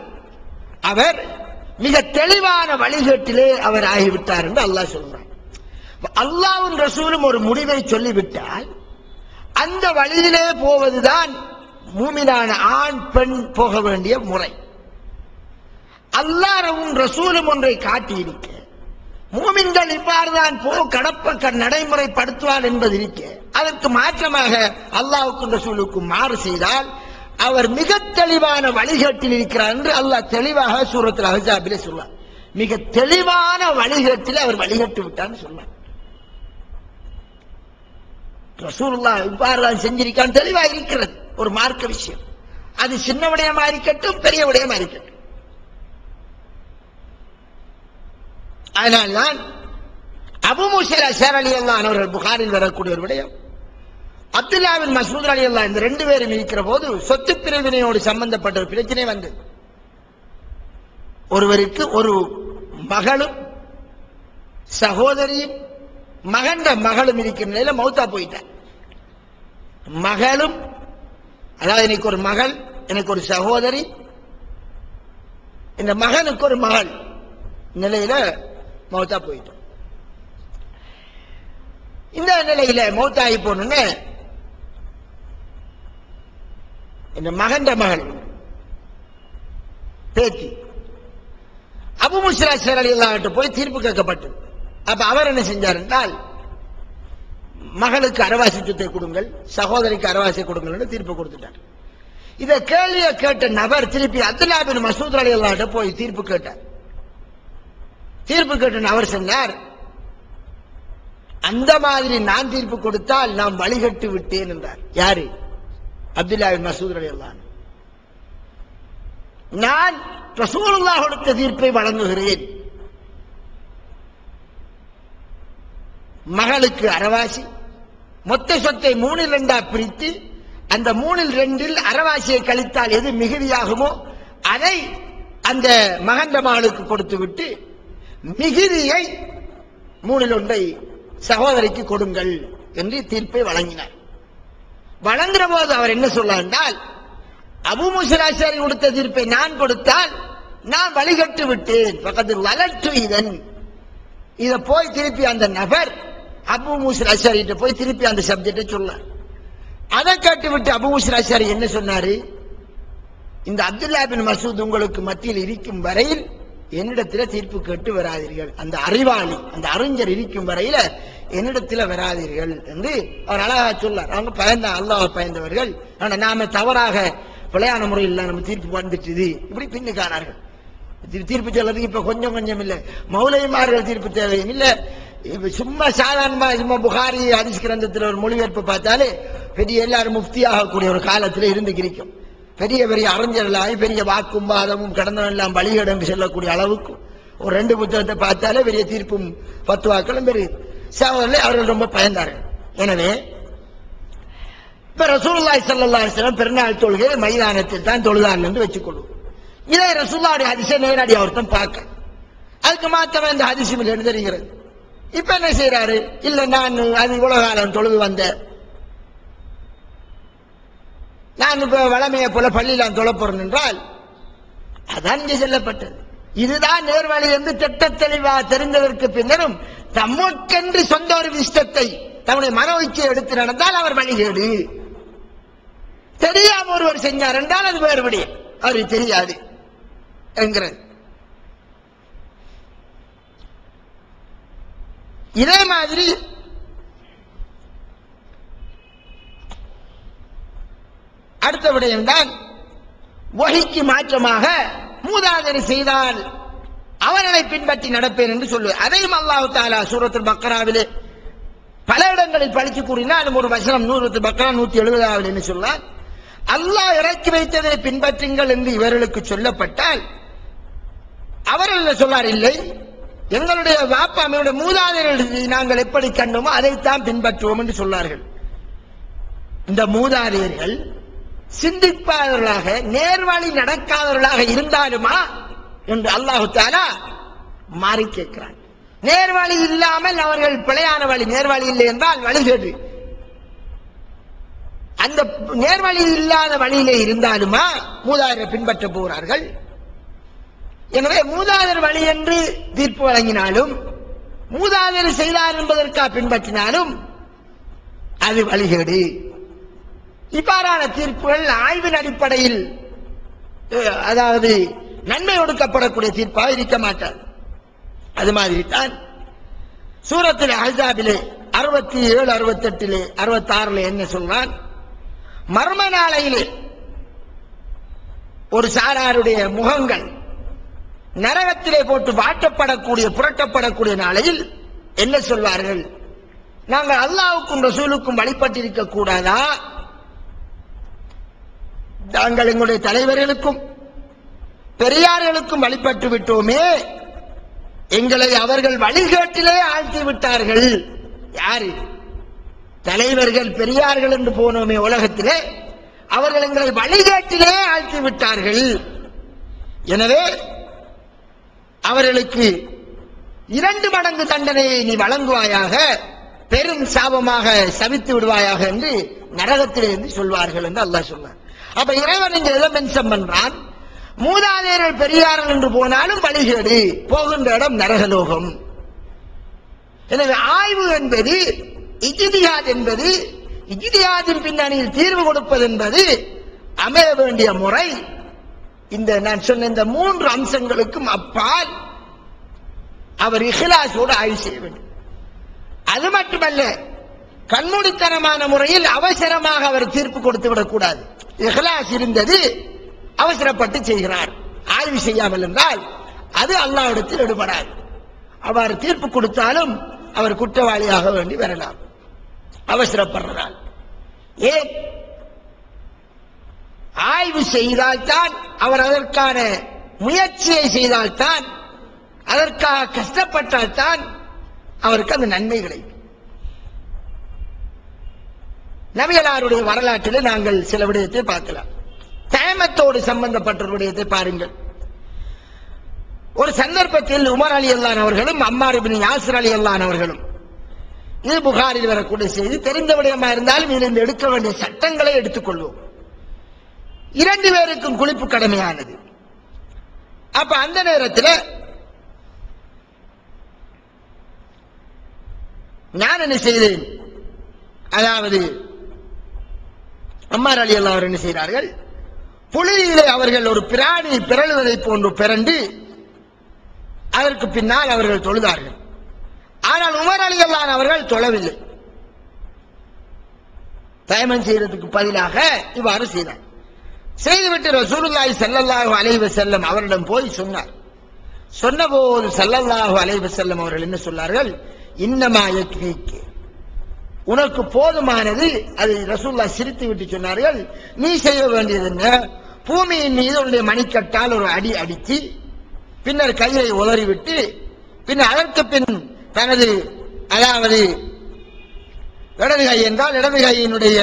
B: அவர் மிக தெளிவான வழிகேட்டிலே அவர் ஆகிவிட்டார் என்று அல்லாஹ் சொல்றார். அல்லாஹ்வும் ரசூலும் ஒரு முடிவை சொல்லிவிட்டால் அந்த வழியிலே போவதுதான் மூமினான ஆண் பெண் போக வேண்டிய முறை. அல்லாஹ்வும் ரசூலும் ஒன்றை காட்டியிருக்க, மூமின்கள் இவ்வாறுதான் கடப்ப நடைமுறைப்படுத்துவார் என்பது இருக்க, அதற்கு மாற்றமாக அல்லாஹ்வுக்கும் ரசூலுக்கும் மாறு செய்தால் அவர் மிக தெளிவான வழிகேட்டில் இருக்கிறார் என்று அல்லாஹ் தெளிவாக சூரத்துல் அஹ்ஸாபிலே சொல்றார். மிக தெளிவான வழிகேட்டில் அவர் வழிகட்டு விட்டான்னு சொன்னார். ரசூலுல்லாஹ் இவ்வாறு செஞ்சிருக்கான் தெளிவாக இருக்கிறது ஒரு மார்க்க விஷயம். அது சின்ன விடயமா இருக்கட்டும், பெரிய விடயமா இருக்கட்டும். அதனால்தான் அபூ மூஸா அல்-அஷ்அரி ரலியல்லாஹு அன்ஹு அவர்கள் புகாரில் வரக்கூடிய ஒரு விடயம், அப்துல்லாஹ் பின் மஸ்ஊத் ரலியல்லாஹு இந்த ரெண்டு பேரும் இருக்கிற போது சொத்து பிரிவினையோடு சம்பந்தப்பட்ட ஒரு பிரச்சனை வந்தது. ஒருவருக்கு ஒரு மகளும் சகோதரியும் மகன் மகளும் இருக்கிற நிலையில மௌத்தா போயிட்டார். மகளும், அதாவது எனக்கு ஒரு மகள், எனக்கு ஒரு சகோதரி, இந்த மகனுக்கு ஒரு மகள் நிலையில மௌத்தா போயிட்டோம். இந்த நிலையில மௌத்தாகி போனோன்னு இந்த மகன் மகள் பேத்தி அபூ மூஸா அல்-அஷ்அரி ரலியல்லாஹு அன்ஹு போய் தீர்ப்பு கேட்கப்பட்டது. அப்ப அவர் என்ன செஞ்சார் என்றால், மகளுக்கு அரவாசி சொத்தை கொடுங்கள், சகோதரிக்கு அரவாசி கொடுங்கள் என்று தீர்ப்பு கொடுத்துட்டார். இதை கேள்வியை கேட்ட நபர் திருப்பி அப்துல்லாஹ் பின் மஸ்ஊத் ரலியல்லாஹு அன்ஹு போய் தீர்ப்பு கேட்டார். தீர்ப்பு கேட்ட அவர் சொன்னார், அந்த மாதிரி நான் தீர்ப்பு கொடுத்தால் நான் வழிகட்டு விட்டேன் என்றார். யாரு? அப்துல்லாஹ் பின் மஸ்ஊத் ரலியல்லாஹு அன்ஹு. நான் ரசூலுல்லாஹ் கொடுத்த தீர்ப்பை வழங்குகிறேன். மகளுக்கு அரவாசி, மொத்த சொத்தை 3/2 பிரித்து அந்த 3/2 அரவாசியை கழித்தால் எது மிகுதியாகுமோ அதை அந்த மகன் மகளுக்கு கொடுத்து விட்டு மிகுதியை 3/1 சகோதரிக்கு கொடுங்கள் என்று தீர்ப்பை வழங்கினார். வழங்குற போது அவர் என்ன சொல்றார் என்றால், அபூ மூஸா அல்-அஷ்அரி கொடுத்த தீர்ப்பை நான் கொடுத்தால் நான் வழிகட்டு விட்டேன். பக்கத்தில் வளர்த்து இதன் இதை போய் திருப்பி அந்த நபர் அபூ மூஸா அல்-அஷ்அரி போய் திருப்பி அந்த சப்ஜெக்டை சொன்னார். அதை கேட்டு விட்டு அபூ மூஸா அல்-அஷ்அரி என்ன சொன்னாரு, இந்த அப்துல்லாஹ் பின் மஸ்ஊத் உங்களுக்கு மத்தியில் இருக்கும் வரையில் என்னிடத்தில் தீர்ப்பு கேட்டு வராதீர்கள். அந்த அறிவாளி, அந்த அறிஞர் இருக்கும் வரையில என்னிடத்தில் வராதீர்கள் என்று அவர் அழகா சொன்னார். அவங்க பயந்த அல்லாஹ் பயந்தவர்கள். ஆனா நாம தவறாக பிழையான முறையில் நம்ம தீர்ப்பு வந்துட்டு இப்படி பின்னுக்கானார்கள். தீர்ப்பு சொல்றதுக்கு இப்ப கொஞ்சம் இல்ல, மௌலைமார்கள் தீர்ப்பு தேவையும் இல்ல. சும்மா சாதாரணமா சும்மா புகாரி ஹதீஸ் கிரந்தத்தில் ஒரு மொழிபெயர்ப்பு பார்த்தாலே பெரிய எல்லாரும் முஃப்தி ஆகக்கூடிய ஒரு காலத்தில் இருந்து கிடைக்கும். பெரிய பெரிய அறிஞர்களாகி பெரிய வாக்கும் வாதமும் கடந்தவெல்லாம் பலிகேடு என்று சொல்லக்கூடிய அளவுக்கு ஒரு 2 புத்தகத்தை பார்த்தாலே பெரிய தீர்ப்பும் பத்துவாக்களும் பெரிய. சகோதரர்களே, அவர்கள் ரொம்ப பயந்தார்கள். எனவே இப்ப ரசூலுல்லாஹி ஸல்லல்லாஹு அலைஹி வஸல்லம் பெருநாள் தொழுகை மைதானத்தில் தான் தொழுதார்கள் என்று வச்சுக்கொள்வோம். இதை ரசூலுல்லாஹி ஹதீஸை நேரடி ஒருத்தன் பார்க்க, அதுக்கு மாத்தமா இந்த ஹதீஸ் என்று தெரிகிறது. இப்ப என்ன செய்யறாரு? இல்ல நான் அது இவ்வளவு காலம் தொழுது வந்தேன், நான் இப்ப வளமையை போல பள்ளியில தொழ போறேன் என்றால் அதான் இங்கே சொல்லப்பட்டது. இதுதான் நேர்வழி என்று திட்ட தெளிவா தெரிந்ததற்கு பின்னரும் தமக்கென்று சொந்த ஒரு இஷ்டத்தை தன்னுடைய மன இச்சையை எடுத்து நடந்தால் அவர் வழிகேடு. தெரியாம ஒருவர் செஞ்சார் என்றால் அது வேறுபடி, அவருக்கு தெரியாது என்கிறது. இதே மாதிரி அடுத்த விடயம் தான் வஹிக்கு மாற்றமாக மூதாதையர் செய்தால் அவர்களை பின்பற்றி நடப்பேன் என்று சொல்லுவார். அதையும் அல்லாஹ் தஆலா சூரத்துல் பக்ராவிலே பல இடங்களில் படித்து கூறினார். ஒரு வசனம் சூரத்துல் பக்ரா 170 என்று சொன்னார், அல்லாஹ் இறக்கி வைத்ததை பின்பற்றுங்கள் என்று இவர்களுக்கு சொல்லப்பட்டால் அவர்கள் சொன்னார், இல்லை, எங்களுடைய வாப்பா எங்களுடைய மூதாதையர்கள் நாங்கள் எப்படி கண்டோமோ அதைத்தான் பின்பற்றுவோம் என்று சொன்னார்கள். இந்த மூதாதையர்கள் சிந்திப்பாதவர்களாக நேர்வழி நடக்காதவர்களாக இருந்தாலுமா என்று அல்லாஹ் தஆலா மாறி கேட்கிறார். நேர்வழி இல்லாமல் அவர்கள் பிழையான வழி, நேர்வழி இல்லை என்றால் வழிகேடு. அந்த நேர்வழி இல்லாத வழியிலே இருந்தாலுமா மூதாதையரை பின்பற்ற போகிறார்கள். எனவே மூதாதையர் வழி என்று தீர்ப்பு வழங்கினாலும் மூதாதையர் செய்தார் என்பதற்காக பின்பற்றினாலும் அது வழிகேடு. இவ்வாறான தீர்ப்புகள் ஆய்வின் அடிப்படையில் அதாவது நன்மை ஒடுக்கப்படக்கூடிய தீர்ப்பாக இருக்க மாட்டார். அது மாதிரி தான் சூரத்துல் அஹ்ஸாபிலே 67, 68, 66 என்ன சொல்றான்? மர்ம நாளையிலே ஒரு சாராருடைய முகங்கள் நரகத்திலே போட்டு வாட்டப்படக்கூடிய புரட்டப்படக்கூடிய நாளையில் என்ன சொல்வார்கள்? நாங்கள் அல்லாஹ்வுக்கும் ரசூலுக்கும் வழிபட்டிருக்க கூடாதா? நாங்கள் எங்களுடைய தலைவர்களுக்கும் பெரியார்களுக்கும் வழிபட்டு விட்டோமே, எங்களை அவர்கள் வழிகாட்டிலே ஆழ்த்தி விட்டார்கள். யாரு? தலைவர்கள் பெரியார்கள் என்று போனோமே உலகத்திலே, அவர்கள் எங்களை வழிகாட்டிலே ஆழ்த்தி விட்டார்கள். எனவே அவர்களுக்கு 2 மடங்கு தண்டனையை நீ வழங்குவாயாக, பெரும் சாபமாக சபித்து விடுவாயாக என்று நரகத்திலே இருந்து சொல்வார்கள் என்று அல்லாஹ் சொன்னார். அப்ப இறைவன் இங்க எதை மென்ஷன் பண்றான்? மூதாதையர்கள் பெரியார்கள் என்று போனாலும் வழிகேடு, போகின்ற இடம் நரகலோகம். எனவே ஆய்வு என்பது இஜ்திஹாத் என்பது, இஜ்திஹாதின் பின்னணியில் தீர்வு கொடுப்பது என்பது அமைய வேண்டிய முறை இந்த நான் சொன்ன இந்த 3 அம்சங்களுக்கும் அப்பால் அவர் இஹ்லாஸோடு ஆய்வு செய்ய வேண்டும். அது மட்டுமல்ல, கண்மூடித்தனமான முறையில் அவசரமாக அவர் தீர்ப்பு கொடுத்து விடக்கூடாது. இஹ்லாஸ் இருந்தது, அவசரப்பட்டு செய்கிறார், ஆய்வு செய்யாமல் என்றால் அது அல்லாஹ்விடத்தில் எடுபடாது. அவர் தீர்ப்பு கொடுத்தாலும் அவர் குற்றவாளியாக வேண்டி வரலாம் அவசரப்படுறார். ஏன்? ஆய்வு செய்தால்தான், அவர் அதற்கான முயற்சியை செய்தால்தான், அதற்காக கஷ்டப்பட்டால்தான் அவருக்கு அந்த நன்மை கிடைக்கும். நபிகளாருடைய வரலாற்றில் நாங்கள் சில விடயத்தை பார்க்கலாம். தயமத்தோடு சம்பந்தப்பட்ட விடயத்தை பாருங்கள். ஒரு சந்தர்ப்பத்தில் உமர் ரலியல்லாஹு அன்ஹு அவர்களும் அம்மார் இப்னு யாசிர் ரலியல்லாஹு அன்ஹு அவர்களும், இது புகாரில் வரக்கூடிய செய்தி, தெரிந்த விடயமா இருந்தாலும் இதிலிருந்து எடுக்க வேண்டிய சட்டங்களை எடுத்துக்கொள்வோம். 2 பேருக்கும் குளிப்பு கடமையானது. அப்ப அந்த நேரத்தில் நான் என்ன செய்தேன்? அதாவது அம்மார் ரலியல்லாஹு அன்ஹு என்ன செய்கிறார்கள்? புலியிலே அவர்கள் ஒரு பிராணி பிறழுவதை போன்று பிறண்டு அதற்கு பின்னால் அவர்கள் தொழுதார்கள். ஆனால் உமர் ரலியல்லாஹு அன்ஹு அவர்கள் தொழவில்லை. தயமம் செய்யறதுக்கு பதிலாக இவ்வாறு செய்தார். செய்துவிட்டு ரசூலுல்லாஹி ஸல்லல்லாஹு அலைஹி வஸல்லம் அவரிடம் போய் சொன்னார். சொன்னபோது ஸல்லல்லாஹு அலைஹி வஸல்லம் அவர்கள் என்ன சொன்னார்கள்? இன்னமா யக்ஃபீக், உனக்கு போதுமானது. அது ரசூலுல்லாஹ் சிரித்து விட்டு சொன்னார்கள், நீ செய்ய வேண்டியது என்ன? பூமியின் மீது உன்னுடைய மணிக்கட்டால் ஒரு அடி அடித்து பின்னர் கையை உதறிவிட்டு பின்னர் அதற்கு பின் தனது அதாவது இடது கை என்றால் இடது கையினுடைய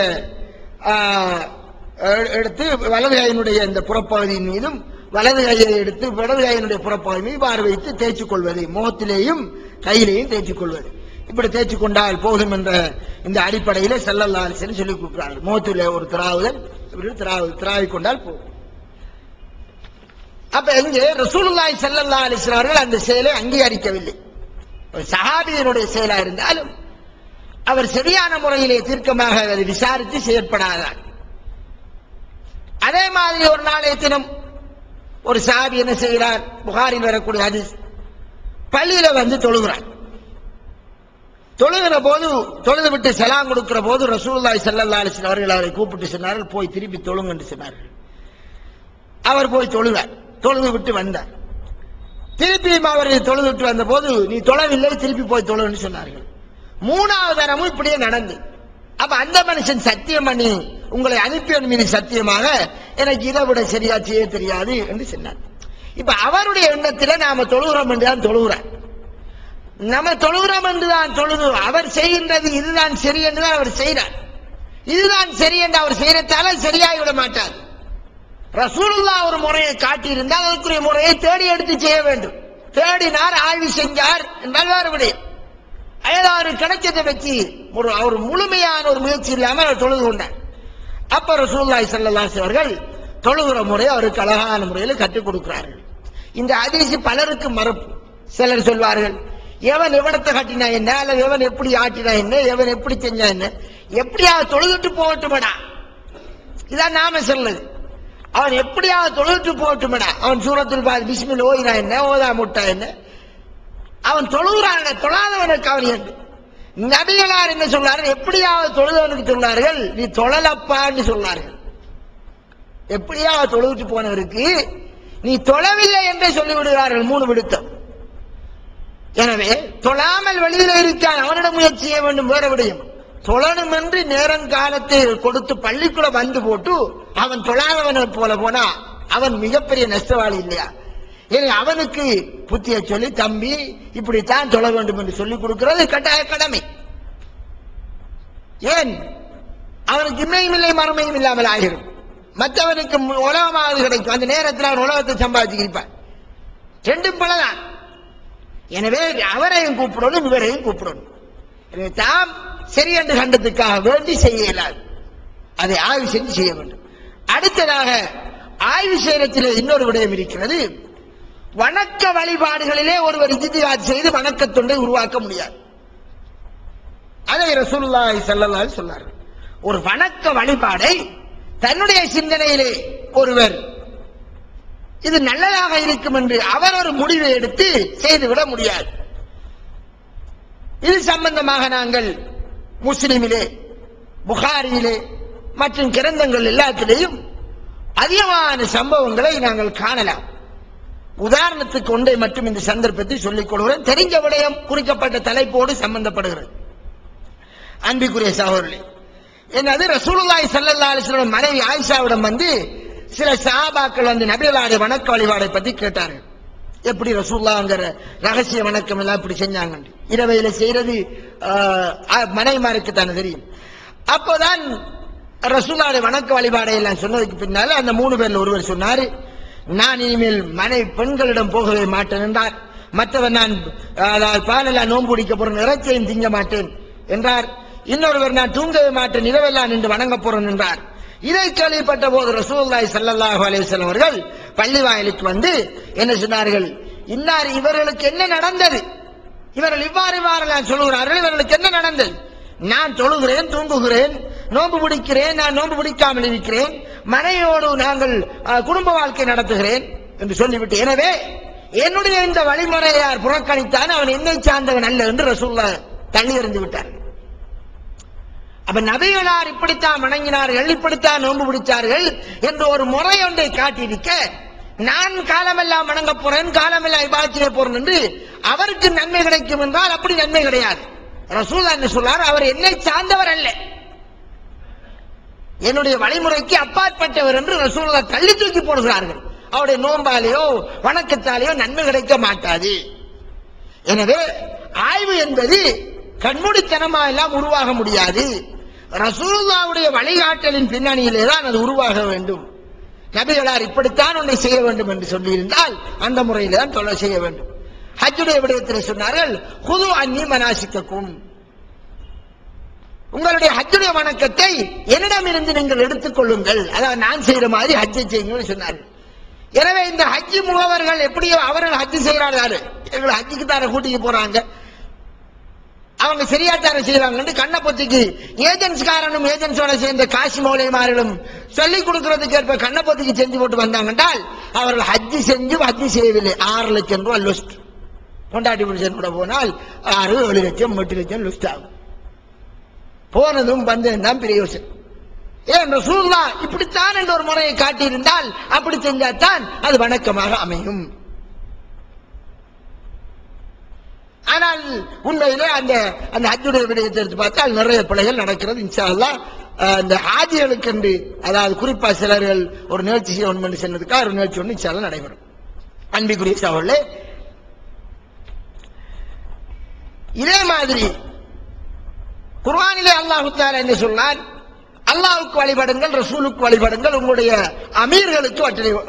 B: எடுத்து வலது கையினுடைய இந்த புறப்பகுதியின் மீதும் வலது கையை எடுத்து இடது கையினுடைய புறப்பகுதி மீது பார் வைத்து தேய்ச்சிக் கொள்வது, முகத்திலேயும் கையிலேயும் தேய்ச்சிக் கொள்வது. இப்படி தேய்ச்சி கொண்டால் போதும் என்ற இந்த அடிப்படையில ஸல்லல்லாஹு அலைஹி வஸல்லம் சொல்லிக் கொடுக்கிறார்கள். முகத்திலே ஒரு திராவுதல், இப்படி திராவிக் கொண்டால் போதும். அப்ப இங்கே ரசூலுல்லாஹி ஸல்லல்லாஹு அலைஹி வஸல்லம் அவர்கள் அந்த செயலை அங்கீகரிக்கவில்லை. சஹாபியினுடைய செயலா இருந்தாலும் அவர் சரியான முறையிலே தீர்க்கமாக அதை விசாரித்து செயற்படாதார். அதே மாதிரி ஒரு நாளைய தினம் ஒரு சஹாபி என்ன செய்கிறார், புகாரில் வரக்கூடிய ஹதீஸ், பள்ளியில வந்து தொழுகிறார். தொழுகிற போது தொழுது விட்டு சலாம் கொடுக்கிற போது ரசூலுல்லாஹி ஸல்லல்லாஹு அலைஹி வஸல்லம் அவர்கள் அவரை கூப்பிட்டு சொன்னார்கள், போய் திருப்பி தொழுங்க என்று சொன்னார்கள். அவர் போய் தொழுதார். தொழுது விட்டு வந்தார். திருப்பியும் அவர் தொழுது விட்டு வந்த போது, நீ தொழவில்லை, திருப்பி போய் தொழுன்னு சொன்னார்கள். மூணாவது தரமும் இப்படியே நடந்து. அப்ப அந்த மனுஷன் சத்தியம் பண்ணி, உங்களை அனுப்பியவன் மீது சத்தியமாக எனக்கு இதை விட சரியா செய்ய தெரியாது என்று சொன்னார். இப்ப அவருடைய எண்ணத்துல நாம தொழுகிறோம் என்றுதான் தொழுகிறார். நம்ம தொழுகிறோம் என்றுதான் தொழுது, அவர் செய்கின்றது இதுதான் சரி என்றுதான் அவர் செய்கிறார். இதுதான் சரி என்று அவர் செய்யறதால சரியாகிவிட மாட்டார். ரசூலுல்லாஹ் ஒரு முறையை காட்டியிருந்தால் அதற்குரிய முறையை தேடி எடுத்து செய்ய வேண்டும். தேடினார், ஆய்வு செஞ்சார் என்றால் வேறு விடயம். ஏதாவது கிடைச்சதை வச்சு ஒரு முழுமையான ஒரு முயற்சி இல்லாமல் அவர் தொழுது கொண்டார். அப்ப ரசூலுல்லாஹி ஸல்லல்லாஹு அலைஹி அவர்கள் தொழுகிற முறை அவருக்கு அழகான முறையில் கற்றுக் கொடுக்கிறார்கள். இந்த ஹதீஸ் பலருக்கு மறுப்பு. சிலர் சொல்வார்கள், எவன் எவனத்தை கட்டினா என்ன, அல்லது எவன் எப்படி ஆட்டினா என்ன, எவன் எப்படி செஞ்சா என்ன, எப்படியாவது தொழுதுட்டு போகட்டுமடா, இதான் நாம சொல்லுது. அவன் எப்படியாவது தொழுதுட்டு போகட்டுமடா, அவன் சூரத்துல் பிஸ்மில் ஓதினா என்ன, ஓதா முட்டா என்ன, அவன் தொழுகிறான், தொழாதவனுக்கு அவன் என்று நபிகளார் என்ன சொன்னார்கள், எப்படியாவது தொழுதவனுக்கு சொன்னார்கள், நீ தொழலப்பான்னு சொன்னார்கள். எப்படியாவது தொழுவிட்டு போனவருக்கு நீ தொழவில்லை என்றே சொல்லிவிடுகிறார்கள், 3 விடுத்தம். எனவே தொழாமல் வெளியில இருக்கான், அவனிடம் முயற்சி செய்ய வேண்டும், வேற விடயம். தொழணும் என்று நேரங்காலத்தை கொடுத்து பள்ளிக்குள்ள வந்து போட்டு அவன் தொழாதவனை போல போனா அவன் மிகப்பெரிய நஷ்டவாளி இல்லையா? ஏன் அவனுக்கு புத்திய சொல்லி, தம்பி இப்படித்தான் தொழ வேண்டும் என்று சொல்லிக் கொடுக்கிறது கட்டாய கடமை. ஏன் அவனுக்கு இம்மையும் இல்லை மறுமையும் இல்லாமல் ஆகிரும். மற்றவனுக்கு உலகமாவது கிடைக்கும், அந்த நேரத்தில் அவன் உலகத்தை சம்பாதிச்சு இருப்பான். ரெண்டும் பலதான். எனவே அவரையும் கூப்பிடணும், இவரையும் கூப்பிடணும். எனவே தாம் சரி என்று கண்டத்துக்காக வேண்டி செய்ய இயலாது, அதை ஆய்வு செஞ்சு செய்ய வேண்டும். அடுத்ததாக ஆய்வு செய்யறதில் இன்னொரு விடயம் இருக்கிறது. வணக்க வழிபாடுகளிலே ஒருவர் இஜ்திஹாத் செய்து வணக்கத்தொண்டை உருவாக்க முடியாது. அதை ரசூலுல்லாஹி ஸல்லல்லாஹு அலைஹி சொன்னார்கள். ஒரு வணக்க வழிபாடை தன்னுடைய சிந்தனையிலே ஒருவர் இது நல்லதாக இருக்கும் என்று அவர் ஒரு முடிவை எடுத்து செய்துவிட முடியாது. இது சம்பந்தமாக நாங்கள் முஸ்லிமிலே, புகாரியிலே மற்றும் கிரந்தங்கள் எல்லாத்திலேயும் அதிகமான சம்பவங்களை நாங்கள் காணலாம். உதாரணத்துக்கு ஒன்றை மட்டும் இந்த சந்தர்ப்பத்தை சொல்லிக் கொள்கிறேன். தெரிஞ்ச விடயம் குறிக்கப்பட்ட தலைப்போடு சம்பந்தப்படுகிறது. அன்பிற்குரிய சகோதரர்களே, என்னது ரசூலுல்லாஹி ஸல்லல்லாஹு அலைஹி வஸல்லம் மனைவி ஆயிஷாவிடம் வந்து சில சஹாபாக்கள் வந்து நபிகளுடைய வணக்க வழிபாடை பத்தி கேட்டார்கள். எப்படி ரசூலுல்லாஹ்ங்கற ரகசிய வணக்கம் எல்லாம் இப்படி செஞ்சாங்க, இரவையில செய்யறது மனைவிமாருக்கு தானே தெரியும். அப்போதான் ரசூலுல்லாஹ்வுடைய வணக்க வழிபாடை எல்லாம் சொன்னதுக்கு பின்னால அந்த 3 பேர்ல ஒருவர் சொன்னாரு, நான் இனிமேல் பெண்களிடம் போகவே மாட்டேன் என்றார். மற்றவர் நான் பாலெல்லாம் நோன்பு பிடிக்க போறேன், இறைச்சியும் திங்க மாட்டேன் என்றார். இன்னொருவர் நான் தூங்கவே மாட்டேன், இரவெல்லாம் நின்று வணங்க போறேன் என்றார். இதை கேள்விப்பட்ட போது ரசூலுல்லாஹி ஸல்லல்லாஹு அலைஹி வஸல்லம் அவர்கள் பள்ளி வாயிலுக்கு வந்து என்ன சொன்னார்கள், இன்னார் இவர்களுக்கு என்ன நடந்தது, இவர்கள் இவ்வாறு சொல்லுகிறார்கள், இவர்களுக்கு என்ன நடந்தது, நான் தொழுகிறேன், தூங்குகிறேன், நோன்பு பிடிக்கிறேன், நான் நோன்பு பிடிக்காமல் இருக்கிறேன், மனைவியோடு நாங்கள் குடும்ப வாழ்க்கை நடத்துகிறேன் என்று சொல்லிவிட்டு, எனவே என்னுடைய இந்த வழிமுறையை யார் புறக்கணித்தான் அவன் என்னை சார்ந்தவன் அல்ல என்று ரசூலுல்லாஹ் தள்ளி எறிந்து விட்டார்கள். அப்ப நபிகளார் இப்படித்தான் வணங்கினார்கள், இப்படித்தான் நோன்பு பிடித்தார்கள் என்று ஒரு முறை ஒன்றை காட்டியிருக்க, நான் காலமெல்லாம் வணங்க போறேன், காலமெல்லாம் இபாதத் செய்ய போறேன் என்று அவருக்கு நன்மை கிடைக்கும் என்றால் அப்படி நன்மை கிடையாது. ரசூலுல்லாஹ் என்ன சொல்றார், அவர் என்னை சார்ந்தவர் அல்ல, என்னுடைய வழிமுறைக்கு அப்பாற்பட்டவர் என்று ரசூலுல்லாஹ் தள்ளி தூக்கி போடுகிறார்கள். அவருடைய நோம்பாலேயோ வணக்கத்தாலேயோ நன்மை கிடைக்க மாட்டாது. எனவே ஆய்வு என்பது கண்மூடித்தனமா எல்லாம் உருவாக முடியாது. ரசூலுல்லாஹ்வுடைய வழிகாட்டலின் பின்னணியிலே தான் அது உருவாக வேண்டும். நபிகளார் இப்படித்தான் ஒன்றை செய்ய வேண்டும் என்று சொல்லியிருந்தால் அந்த முறையில தான் தொலை செய்ய வேண்டும். ஹஜ்ஜுடைய விடயத்தில் சொன்னார்கள், ஹுது அன்னி மனாசிக்கக்கும், உங்களுடைய ஹஜ்ஜுடைய வணக்கத்தை என்னிடமிருந்து நீங்கள் எடுத்துக் கொள்ளுங்கள், அதாவது நான் செய்யற மாதிரி ஹஜ்ஜை செய்யுங்கள் சொன்னார்கள். எனவே இந்த ஹஜ்ஜி முகவர்கள் எப்படியோ அவர்கள் ஹஜ்ஜி செய்யறாரு, எங்களை ஹஜ்ஜிக்கு தார கூட்டிக்கு போறாங்க, அவங்க சரியாத்தார செய்யறாங்க கண்ணை பொத்திக்கு ஏஜென்ட்ஸ்காரனும் ஏஜென்ட்ஸோட சேர்ந்த காசி மௌலிமார்களும் சொல்லிக் கொடுக்கறதுக்கு ஏற்ப கண்ணை பொத்திக்கு செஞ்சு போட்டு வந்தாங்க என்றால் அவர்கள் ஹஜ்ஜி செஞ்சு ஹஜ்ஜி செய்யவில்லை. 6 லட்சம் ரூபாய் லுஸ்ட். கொண்டாட்டி புருஷன் கூட போனால் 6-7 லட்சம் 8 லட்சம் லுஸ்ட் ஆகும். போனதும் வந்ததும் தான் பிரயோசனம். ஏன் ரசூலுல்லாஹ் இப்படித்தான் என்ற ஒரு முறையை காட்டியிருந்தால் அப்படி செஞ்சால்தான் அது வணக்கமாக அமையும். ஆனால் உண்மையிலே அந்த அந்த ஹஜ்ஜுடைய விடயத்தை எடுத்து பார்த்தால் நிறைய பிழைகள் நடக்கிறது. இன்ஷா அல்லாஹ் இந்த ஹாஜிகளுக்கு என்று, அதாவது குறிப்பா சிலர்கள் ஒரு நிகழ்ச்சி செய்ய ஒன்று என்று சொன்னதுக்காக ஒரு நிகழ்ச்சி ஒன்று இன்ஷா அல்லாஹ் நடைபெறும். அன்பிக்குரிய சகோதரர்களே, இதே மாதிரி குர்ஆனிலே அல்லாஹ் தஆலா என்ன சொன்னார்? அல்லாஹ்வுக்கு வழிபடுங்கள், ரசூலுக்கு வழிபடுங்கள், உங்களுடைய அமீர்களுக்கு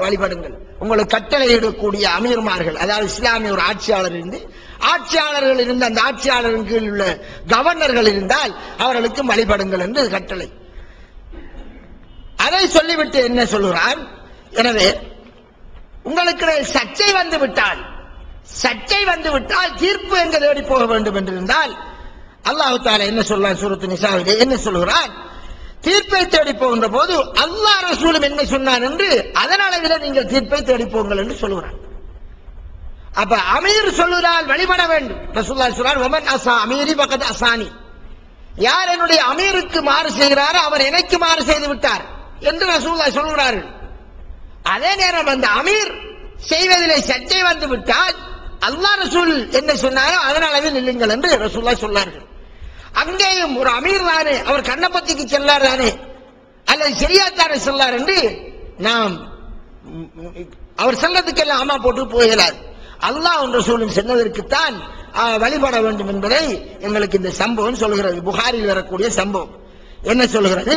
B: வழிபடுங்கள். உங்களுக்கு கட்டளையிடக்கூடிய அமீர்மார்கள், அதாவது இஸ்லாமிய ஒரு ஆட்சியாளர் இருந்து ஆட்சியாளர்கள் இருந்த அந்த ஆட்சியாளரின் கீழ் உள்ள கவர்னர்கள் இருந்தால் அவர்களுக்கு வழிபடுங்கள் என்று கட்டளை. அதை சொல்லிவிட்டு என்ன சொல்கிறான்? எனவே உங்களுக்கு சர்ச்சை வந்து விட்டால் தீர்ப்பு எங்க தேடி போக வேண்டும் என்று இருந்தால் அல்லாஹ் தஆலா என்ன சொல்றான்? சூரத்து நிசாவிலே என்ன சொல்கிறான்? தீர்ப்பை தேடி போகின்ற போது அல்லாஹ் ரசூலும் என்ன சொன்னான் என்று அதனால நீங்கள் தீர்ப்பை தேடி போங்கள் என்று சொல்கிறான். அப்ப அமீர் சொல்லுறால் வழிபட வேண்டும். ரசூலுல்லாஹ் சொல்றார், வமன் அஸா அமீரி ஃபகத் அஸானி, யார் என்னுடைய அமீருக்கு மாறு செய்கிறாரோ அவர் எனக்கு மாறு செய்து விட்டார் என்று ரசூலுல்லாஹ் சொல்கிறார்கள். அதே நேரம் அந்த அமீர் செய்வதிலே சர்ச்சை வந்து விட்டால் அல்லாஹ் ரசூல் என்ன சொன்னாரோ அதனாலவே நில்லுங்கள் என்று ரசூலுல்லாஹ் சொன்னார்கள். அங்கேயும் ஒரு அமீர் தானே, அவர் கண்ணப்பத்திக்கு செல்லார் தானே, அல்லது சரியாத்தாரை செல்லார் என்று நாம் அவர் செல்லத்துக்கெல்லாம் ஆமா போட்டு போகலாது. அல்லாஹ் ரசூலும் சொன்னதற்குத்தான் வழிபட வேண்டும் என்பதை எங்களுக்கு இந்த சம்பவம் சொல்கிறது. புகாரில் வரக்கூடிய சம்பவம் என்ன சொல்கிறது?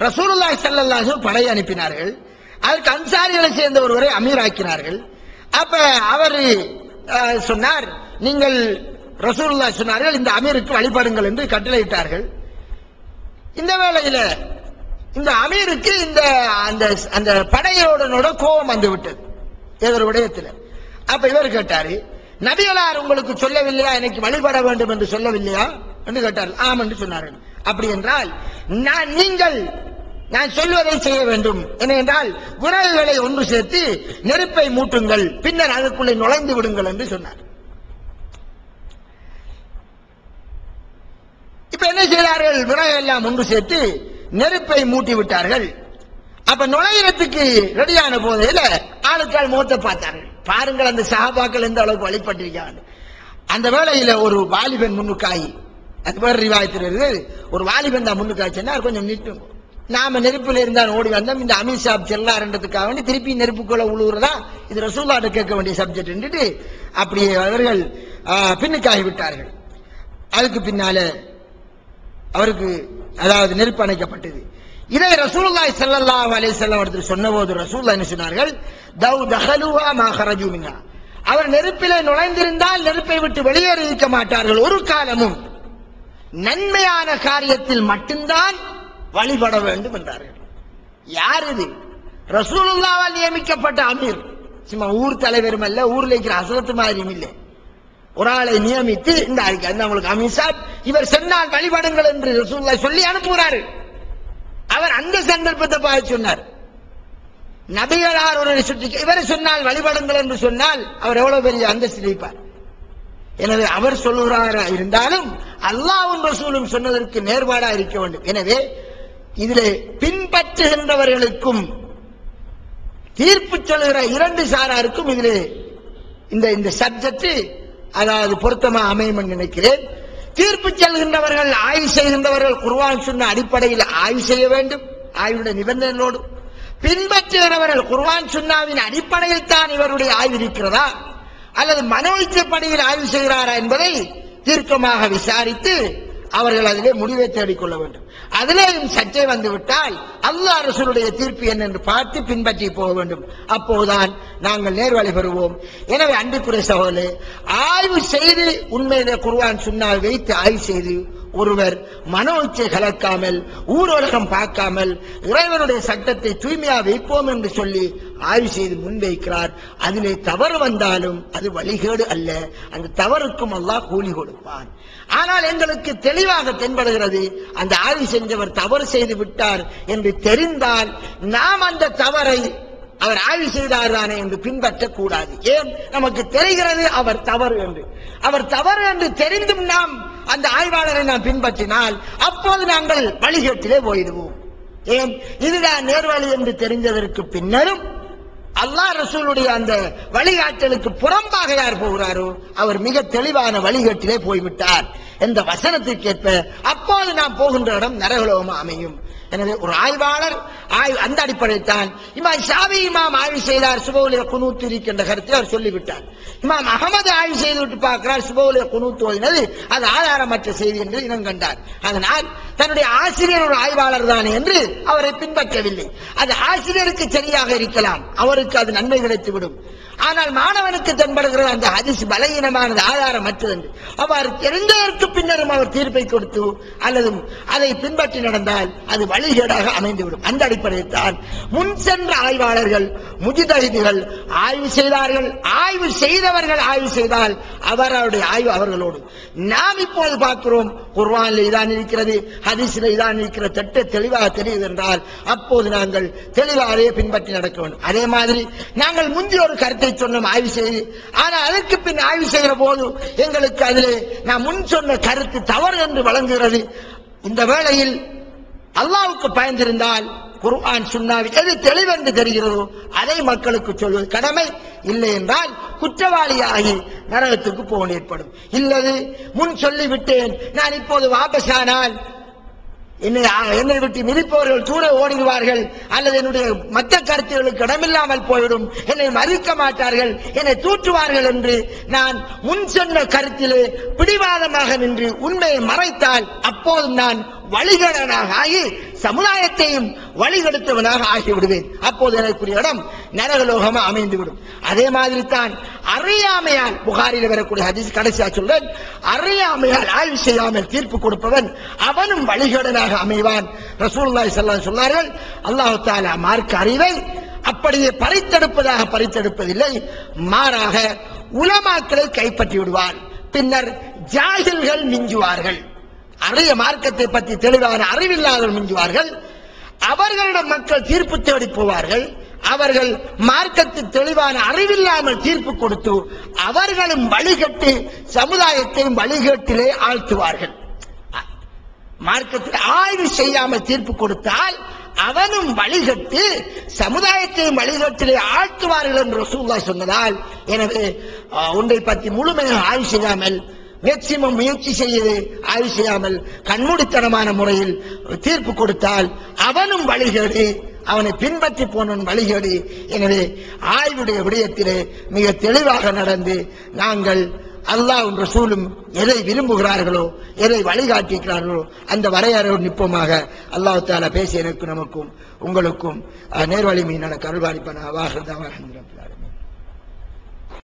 B: ரசூலுல்லாஹி ஸல்லல்லாஹு அலைஹி வஸல்லம் படை அனுப்பினார்கள். அதற்கு அன்சாரிகளை சேர்ந்த ஒருவரை அமீர் ஆக்கினார்கள். அப்ப அவர் சொன்னார், நீங்கள் ரசூலுல்லாஹ் சொன்னார்கள் இந்த அமீருக்கு வழிபடுங்கள் என்று கட்டளையிட்டார்கள். இந்த வேளையில இந்த அமீருக்கு இந்த அந்த படையோடனோட கோபம் வந்து விட்டது ஏதோ ஒரு விடயத்தில். அப்ப இவர் கேட்டாரு, நபிகளார் உங்களுக்கு சொல்லவில்லையா, எனக்கு வழிபட வேண்டும் என்று சொல்லவில்லையா என்று கேட்டார்கள். ஆம் என்று சொன்னார்கள். அப்படி என்றால் நான் சொல்வதை செய்ய வேண்டும். ஏனென்றால் விறகுகளை ஒன்று சேர்த்து நெருப்பை மூட்டுங்கள், பின்னர் அதற்குள்ளே நுழைந்து விடுங்கள் என்று சொன்னார். இப்ப என்ன செய்தார்கள்? விறகு எல்லாம் ஒன்று சேர்த்து நெருப்பை மூட்டி விட்டார்கள். அப்ப நுழையத்துக்கு ரெடியான போதையில ஆளுக்கால் முகத்தை பார்த்தார்கள். பாருங்கள் அந்த சஹாபாக்கள் எந்த அளவுக்கு வழிபட்டிருக்காங்க. அந்த வேளையில ஒரு வாலிபன் முன்னுக்காயி, அது வேற ரிவாயத்திலிருந்து ஒரு வாலிபன் தான் முன்னுக்காய் சொன்னார், கொஞ்சம் நிற்கும், நாம நெருப்பில் இருந்தால் ஓடி வந்தோம், இந்த அமீர் சாப் செல்லாருன்றதுக்காக வேண்டி திருப்பி நெருப்புக்குள்ள உழுவுறதா இது ரசூலுல்லாஹ்ட்ட கேட்க வேண்டிய சப்ஜெக்ட் என்றுட்டு அப்படியே அவர்கள் பின்னுக்காகி விட்டார்கள். அதுக்கு பின்னால அவருக்கு அதாவது நெருப்பு அணைக்கப்பட்டது. இதை ரசூலுல்லாஹி ஸல்லல்லாஹு அலைஹி வஸல்லம் அவர்கள் சொன்னபோது ரசூலுல்லாஹ் என்ன சொன்னார்கள்? தஹலுஹா மா கரஜு மின்ஹா, அவர் நெருப்பிலே நுழைந்திருந்தால் நெருப்பை விட்டு வெளியேறி இருக்க மாட்டார்கள் ஒரு காலமும், நன்மையான காரியத்தில் மட்டும்தான் வழிபட வேண்டும் என்றார்கள். யார் இது? ரசூலுல்லாஹ்வால் நியமிக்கப்பட்ட அமீர், சும்மா ஊர் தலைவரும் அல்ல, ஊர்ல இருக்கிற ஹஸரத் மாதிரியும் இல்லை. ஒரு ஆளை நியமித்து இந்த உங்களுக்கு அமீர் சாப் இவர் சொன்னால் வழிபடுங்கள் என்று ரசூலுல்லாஹ் சொல்லி அனுப்புகிறாரு. அவர் அந்த சந்தர்ப்பத்தை பார்த்து சொன்னார். நபிகளார் ஒரு இவரை சொன்னால் வழிபடுங்கள் என்று சொன்னால் அவர் எவ்வளவு பெரிய அந்தஸ்து வைப்பார். எனவே அவர் சொல்லுகிறார் இருந்தாலும் அல்லாஹ்வும் ரசூலும் சொன்னதற்கு நேர்பாடா இருக்க வேண்டும். எனவே இதிலே பின்பற்றுகின்றவர்களுக்கும் தீர்ப்பு சொல்லுகிற இரண்டு சாராருக்கும் இதிலே இந்த சப்ஜெக்ட் அதாவது பொருத்தமா அமையும் நினைக்கிறேன். தீர்ப்பு செல்கின்றவர்கள், ஆய்வு செய்கின்றவர்கள் குர்ஆன் சுன்னா அடிப்படையில் ஆய்வு செய்ய வேண்டும், ஆய்வுடைய நிபந்தனைகளோடு. பின்பற்றுகிறவர்கள் குர்ஆன் சுன்னாவின் அடிப்படையில் தான் இவருடைய ஆய்வு இருக்கிறதா அல்லது மனோயிச்சப்படியில் ஆய்வு செய்கிறாரா என்பதை தீர்க்கமாக விசாரித்து அவர்கள் அதிலே முடிவை தேடிக்கொள்ள வேண்டும். அதிலேயும் சர்ச்சை வந்துவிட்டால் அல்லாஹ் ரசூலுடைய தீர்ப்பு என்ன என்று பார்த்து பின்பற்றி போக வேண்டும். அப்போதுதான் நாங்கள் நேர்வழி பெறுவோம். எனவே அன்புக்குரிய சகோதரர்களே, ஆய்வு செய்து உண்மையிலே குர்ஆன் சுன்னாவை வைத்து ஆய்வு செய்து ஒருவர் மனோ இச்சை கலக்காமல் ஊரோலகம் பார்க்காமல் இறைவனுடைய சட்டத்தை தூய்மையா வைப்போம் என்று சொல்லி ஆய்வு செய்து முன்வைக்கிறார். அதிலே தவறு வந்தாலும் அது வழிகேடு அல்ல, அந்த தவறுக்கும் அல்லாஹ் கூலி கொடுப்பான். ஆனால் எங்களுக்கு தெளிவாக தென்படுகிறது, அந்த ஆய்வு செஞ்சவர் தவறு செய்து விட்டார் என்று தெரிந்தால் நாம் அந்த தவறை அவர் ஆய்வு செய்தார் தானே என்று பின்பற்றக்கூடாது. ஏன்? நமக்கு தெரிகிறது அவர் தவறு என்று. அவர் தவறு என்று தெரிந்தும் நாம் அந்த ஆய்வாளரை நாம் பின்பற்றினால் அப்போது நாங்கள் வழிகேட்டிலே போயிடுவோம். ஏன்? இதுதான் நேர்வழி என்று தெரிந்ததற்கு பின்னரும் அல்லாஹ் ரசூலுடைய அந்த வழிகாட்டலுக்கு புறம்பாக யார் போகிறாரோ அவர் மிக தெளிவான வழிகாட்டிலே போய்விட்டார் என்ற வசனத்திற்கேற்ப அப்போது நாம் போகின்ற இடம் நரகலோகமா அமையும். எனவே ஒரு ஆய்வாளர் அந்த அடிப்படையில் தான் இமாம் ஷாஃபி இமாம் ஆய்வு செய்தார், சுபஹுல் குனூத் இருக்கின்ற கருத்தை அவர் சொல்லிவிட்டார். இமாம் அகமது ஆய்வு செய்துவிட்டு பார்க்கிறார், சுபஹுல் குனூத் ஓதினது அது ஆதாரமற்ற செய்தி என்று இனம் கண்டார். அதனால் தன்னுடைய ஆசிரியர் ஒரு ஆய்வாளர் தானே என்று அவரை பின்பற்றவில்லை. அது ஆசிரியருக்கு சரியாக இருக்கலாம், அவருக்கு அது நன்மை கிடைத்துவிடும். ஆனால் மாணவனுக்கு தென்படுகிற அந்த ஹதீஸ் பலகீனமானது, ஆதாரமற்றது என்று அவர் தெரிந்ததற்கு பின்னரும் அவர் தீர்ப்பை கொடுத்து அல்லது அதை பின்பற்றி நடந்தால் அது வழிகேடாக அமைந்துவிடும். அந்த அடிப்படையில் தான் முன் சென்ற ஆய்வாளர்கள் முஜ்தஹிதுகள் ஆய்வு செய்தார்கள். ஆய்வு செய்தவர்கள் ஆய்வு செய்தால் அவர்களுடைய ஆய்வு அவர்களோடு. நாம் இப்போது பார்க்கிறோம், குர்ஆனில் இதான் இருக்கிறது, ஹதீஸில் இதான் இருக்கிற திட்ட தெளிவாக தெரியுது என்றால் அப்போது நாங்கள் தெளிவாகவே பின்பற்றி நடக்க வேண்டும். அதே மாதிரி நாங்கள் முந்தைய ஒரு கருத்தை சொன்னோம் ஆய்வு செய்து, ஆனால் அதற்கு பின் ஆய்வு செய்கிற போது எங்களுக்கு அதிலே நான் முன் சொன்ன கருத்து தவறு என்று வழங்குகிறது. இந்த வேளையில் அல்லாஹ்வுக்கு பயந்திருந்தால் குர்ஆன் சுன்னாவில் எது தெளிவென்று தெரிகிறதோ அதை மக்களுக்கு சொல்வது கடமை. இல்லை என்றால் குற்றவாளியாகி நரகத்துக்கு போக ஏற்படும். இல்லது முன் சொல்லிவிட்டேன், நான் இப்போது வாபஸானால் என்னை விட்டு மிதிப்பவர்கள் தூர ஓடிடுவார்கள் அல்லது என்னுடைய மற்ற கருத்துகளுக்கு இடமில்லாமல் போய்விடும், என்னை மதிக்க மாட்டார்கள், என்னை தூற்றுவார்கள் என்று நான் முன் சொன்ன கருத்திலே பிடிவாதமாக நின்று உண்மையை மறைத்தால் அப்போது நான் வழிகேடனாக ஆகி சமுதாயத்தையும் வழிகெடுத்தவனாக ஆகிவிடுவேன். அப்போது எனக்குரிய இடம் நரகலோகமா அமைந்துவிடும். அதே மாதிரி தான் அறியாமையால், புகாரில் வரக்கூடிய ஹதீஸ் கடைசியா சொல்றேன், அறியாமையால் ஆய்வு செய்யாமல் தீர்ப்பு கொடுப்பவன் அவனும் வழிகேடனாக அமைவான். ரசூலுல்லாஹி ஸல்லல்லாஹு அலைஹி வஸல்லம் சொன்னார்கள், அல்லாஹ் தஆலா மார்க்க அறிவை அப்படியே பறித்தெடுப்பதாக பறித்தெடுப்பதில்லை, மாறாக உலமாக்களை கைப்பற்றி விடுவான். பின்னர் ஜாஹில்கள் மிஞ்சுவார்கள். அறிய மார்க்கத்தை பற்றி தெளிவான அறிவில்லாதவர்கள் மிஞ்சுவார்கள். அவர்களிடம் மக்கள் தீர்ப்பு தேடி போவார்கள். அவர்கள் மார்க்கத்தில் தெளிவான அறிவில்லாமல் தீர்ப்பு கொடுத்து அவர்களும் வழிகட்டு சமுதாயத்தையும் வழிகேட்டிலே ஆழ்த்துவார்கள். மார்க்கத்தில் ஆய்வு செய்யாமல் தீர்ப்பு கொடுத்தால் அவனும் வழிகட்டு சமுதாயத்தையும் வழிகட்டிலே ஆழ்த்துவார்கள் என்று ரசூலுல்லாஹ் சொன்னதால், எனவே ஒன்றை பற்றி முழுமையாக ஆய்வு செய்யாமல் மேக்சிமம் முயற்சி செய்து ஆய்வு செய்யாமல் கண்மூடித்தனமான முறையில் தீர்ப்பு கொடுத்தால் அவனும் வழிகேடு, அவனை பின்பற்றி போனவன் வழிகேடு. எனவே ஆய்வுடைய விடயத்திலே மிக தெளிவாக நடந்து நாங்கள் அல்லாஹ்வும் ரசூலும் எதை விரும்புகிறார்களோ எதை வழிகாட்டுகிறார்களோ அந்த வரையறையோடு நிற்போமாக. அல்லாஹ் தஆலா பேசி எனக்கு நமக்கும் உங்களுக்கும் நேர்வழி மீதான கருள்வாளிப்பன வாஹிர் தஅவானா அல்ஹம்துலில்லாஹி.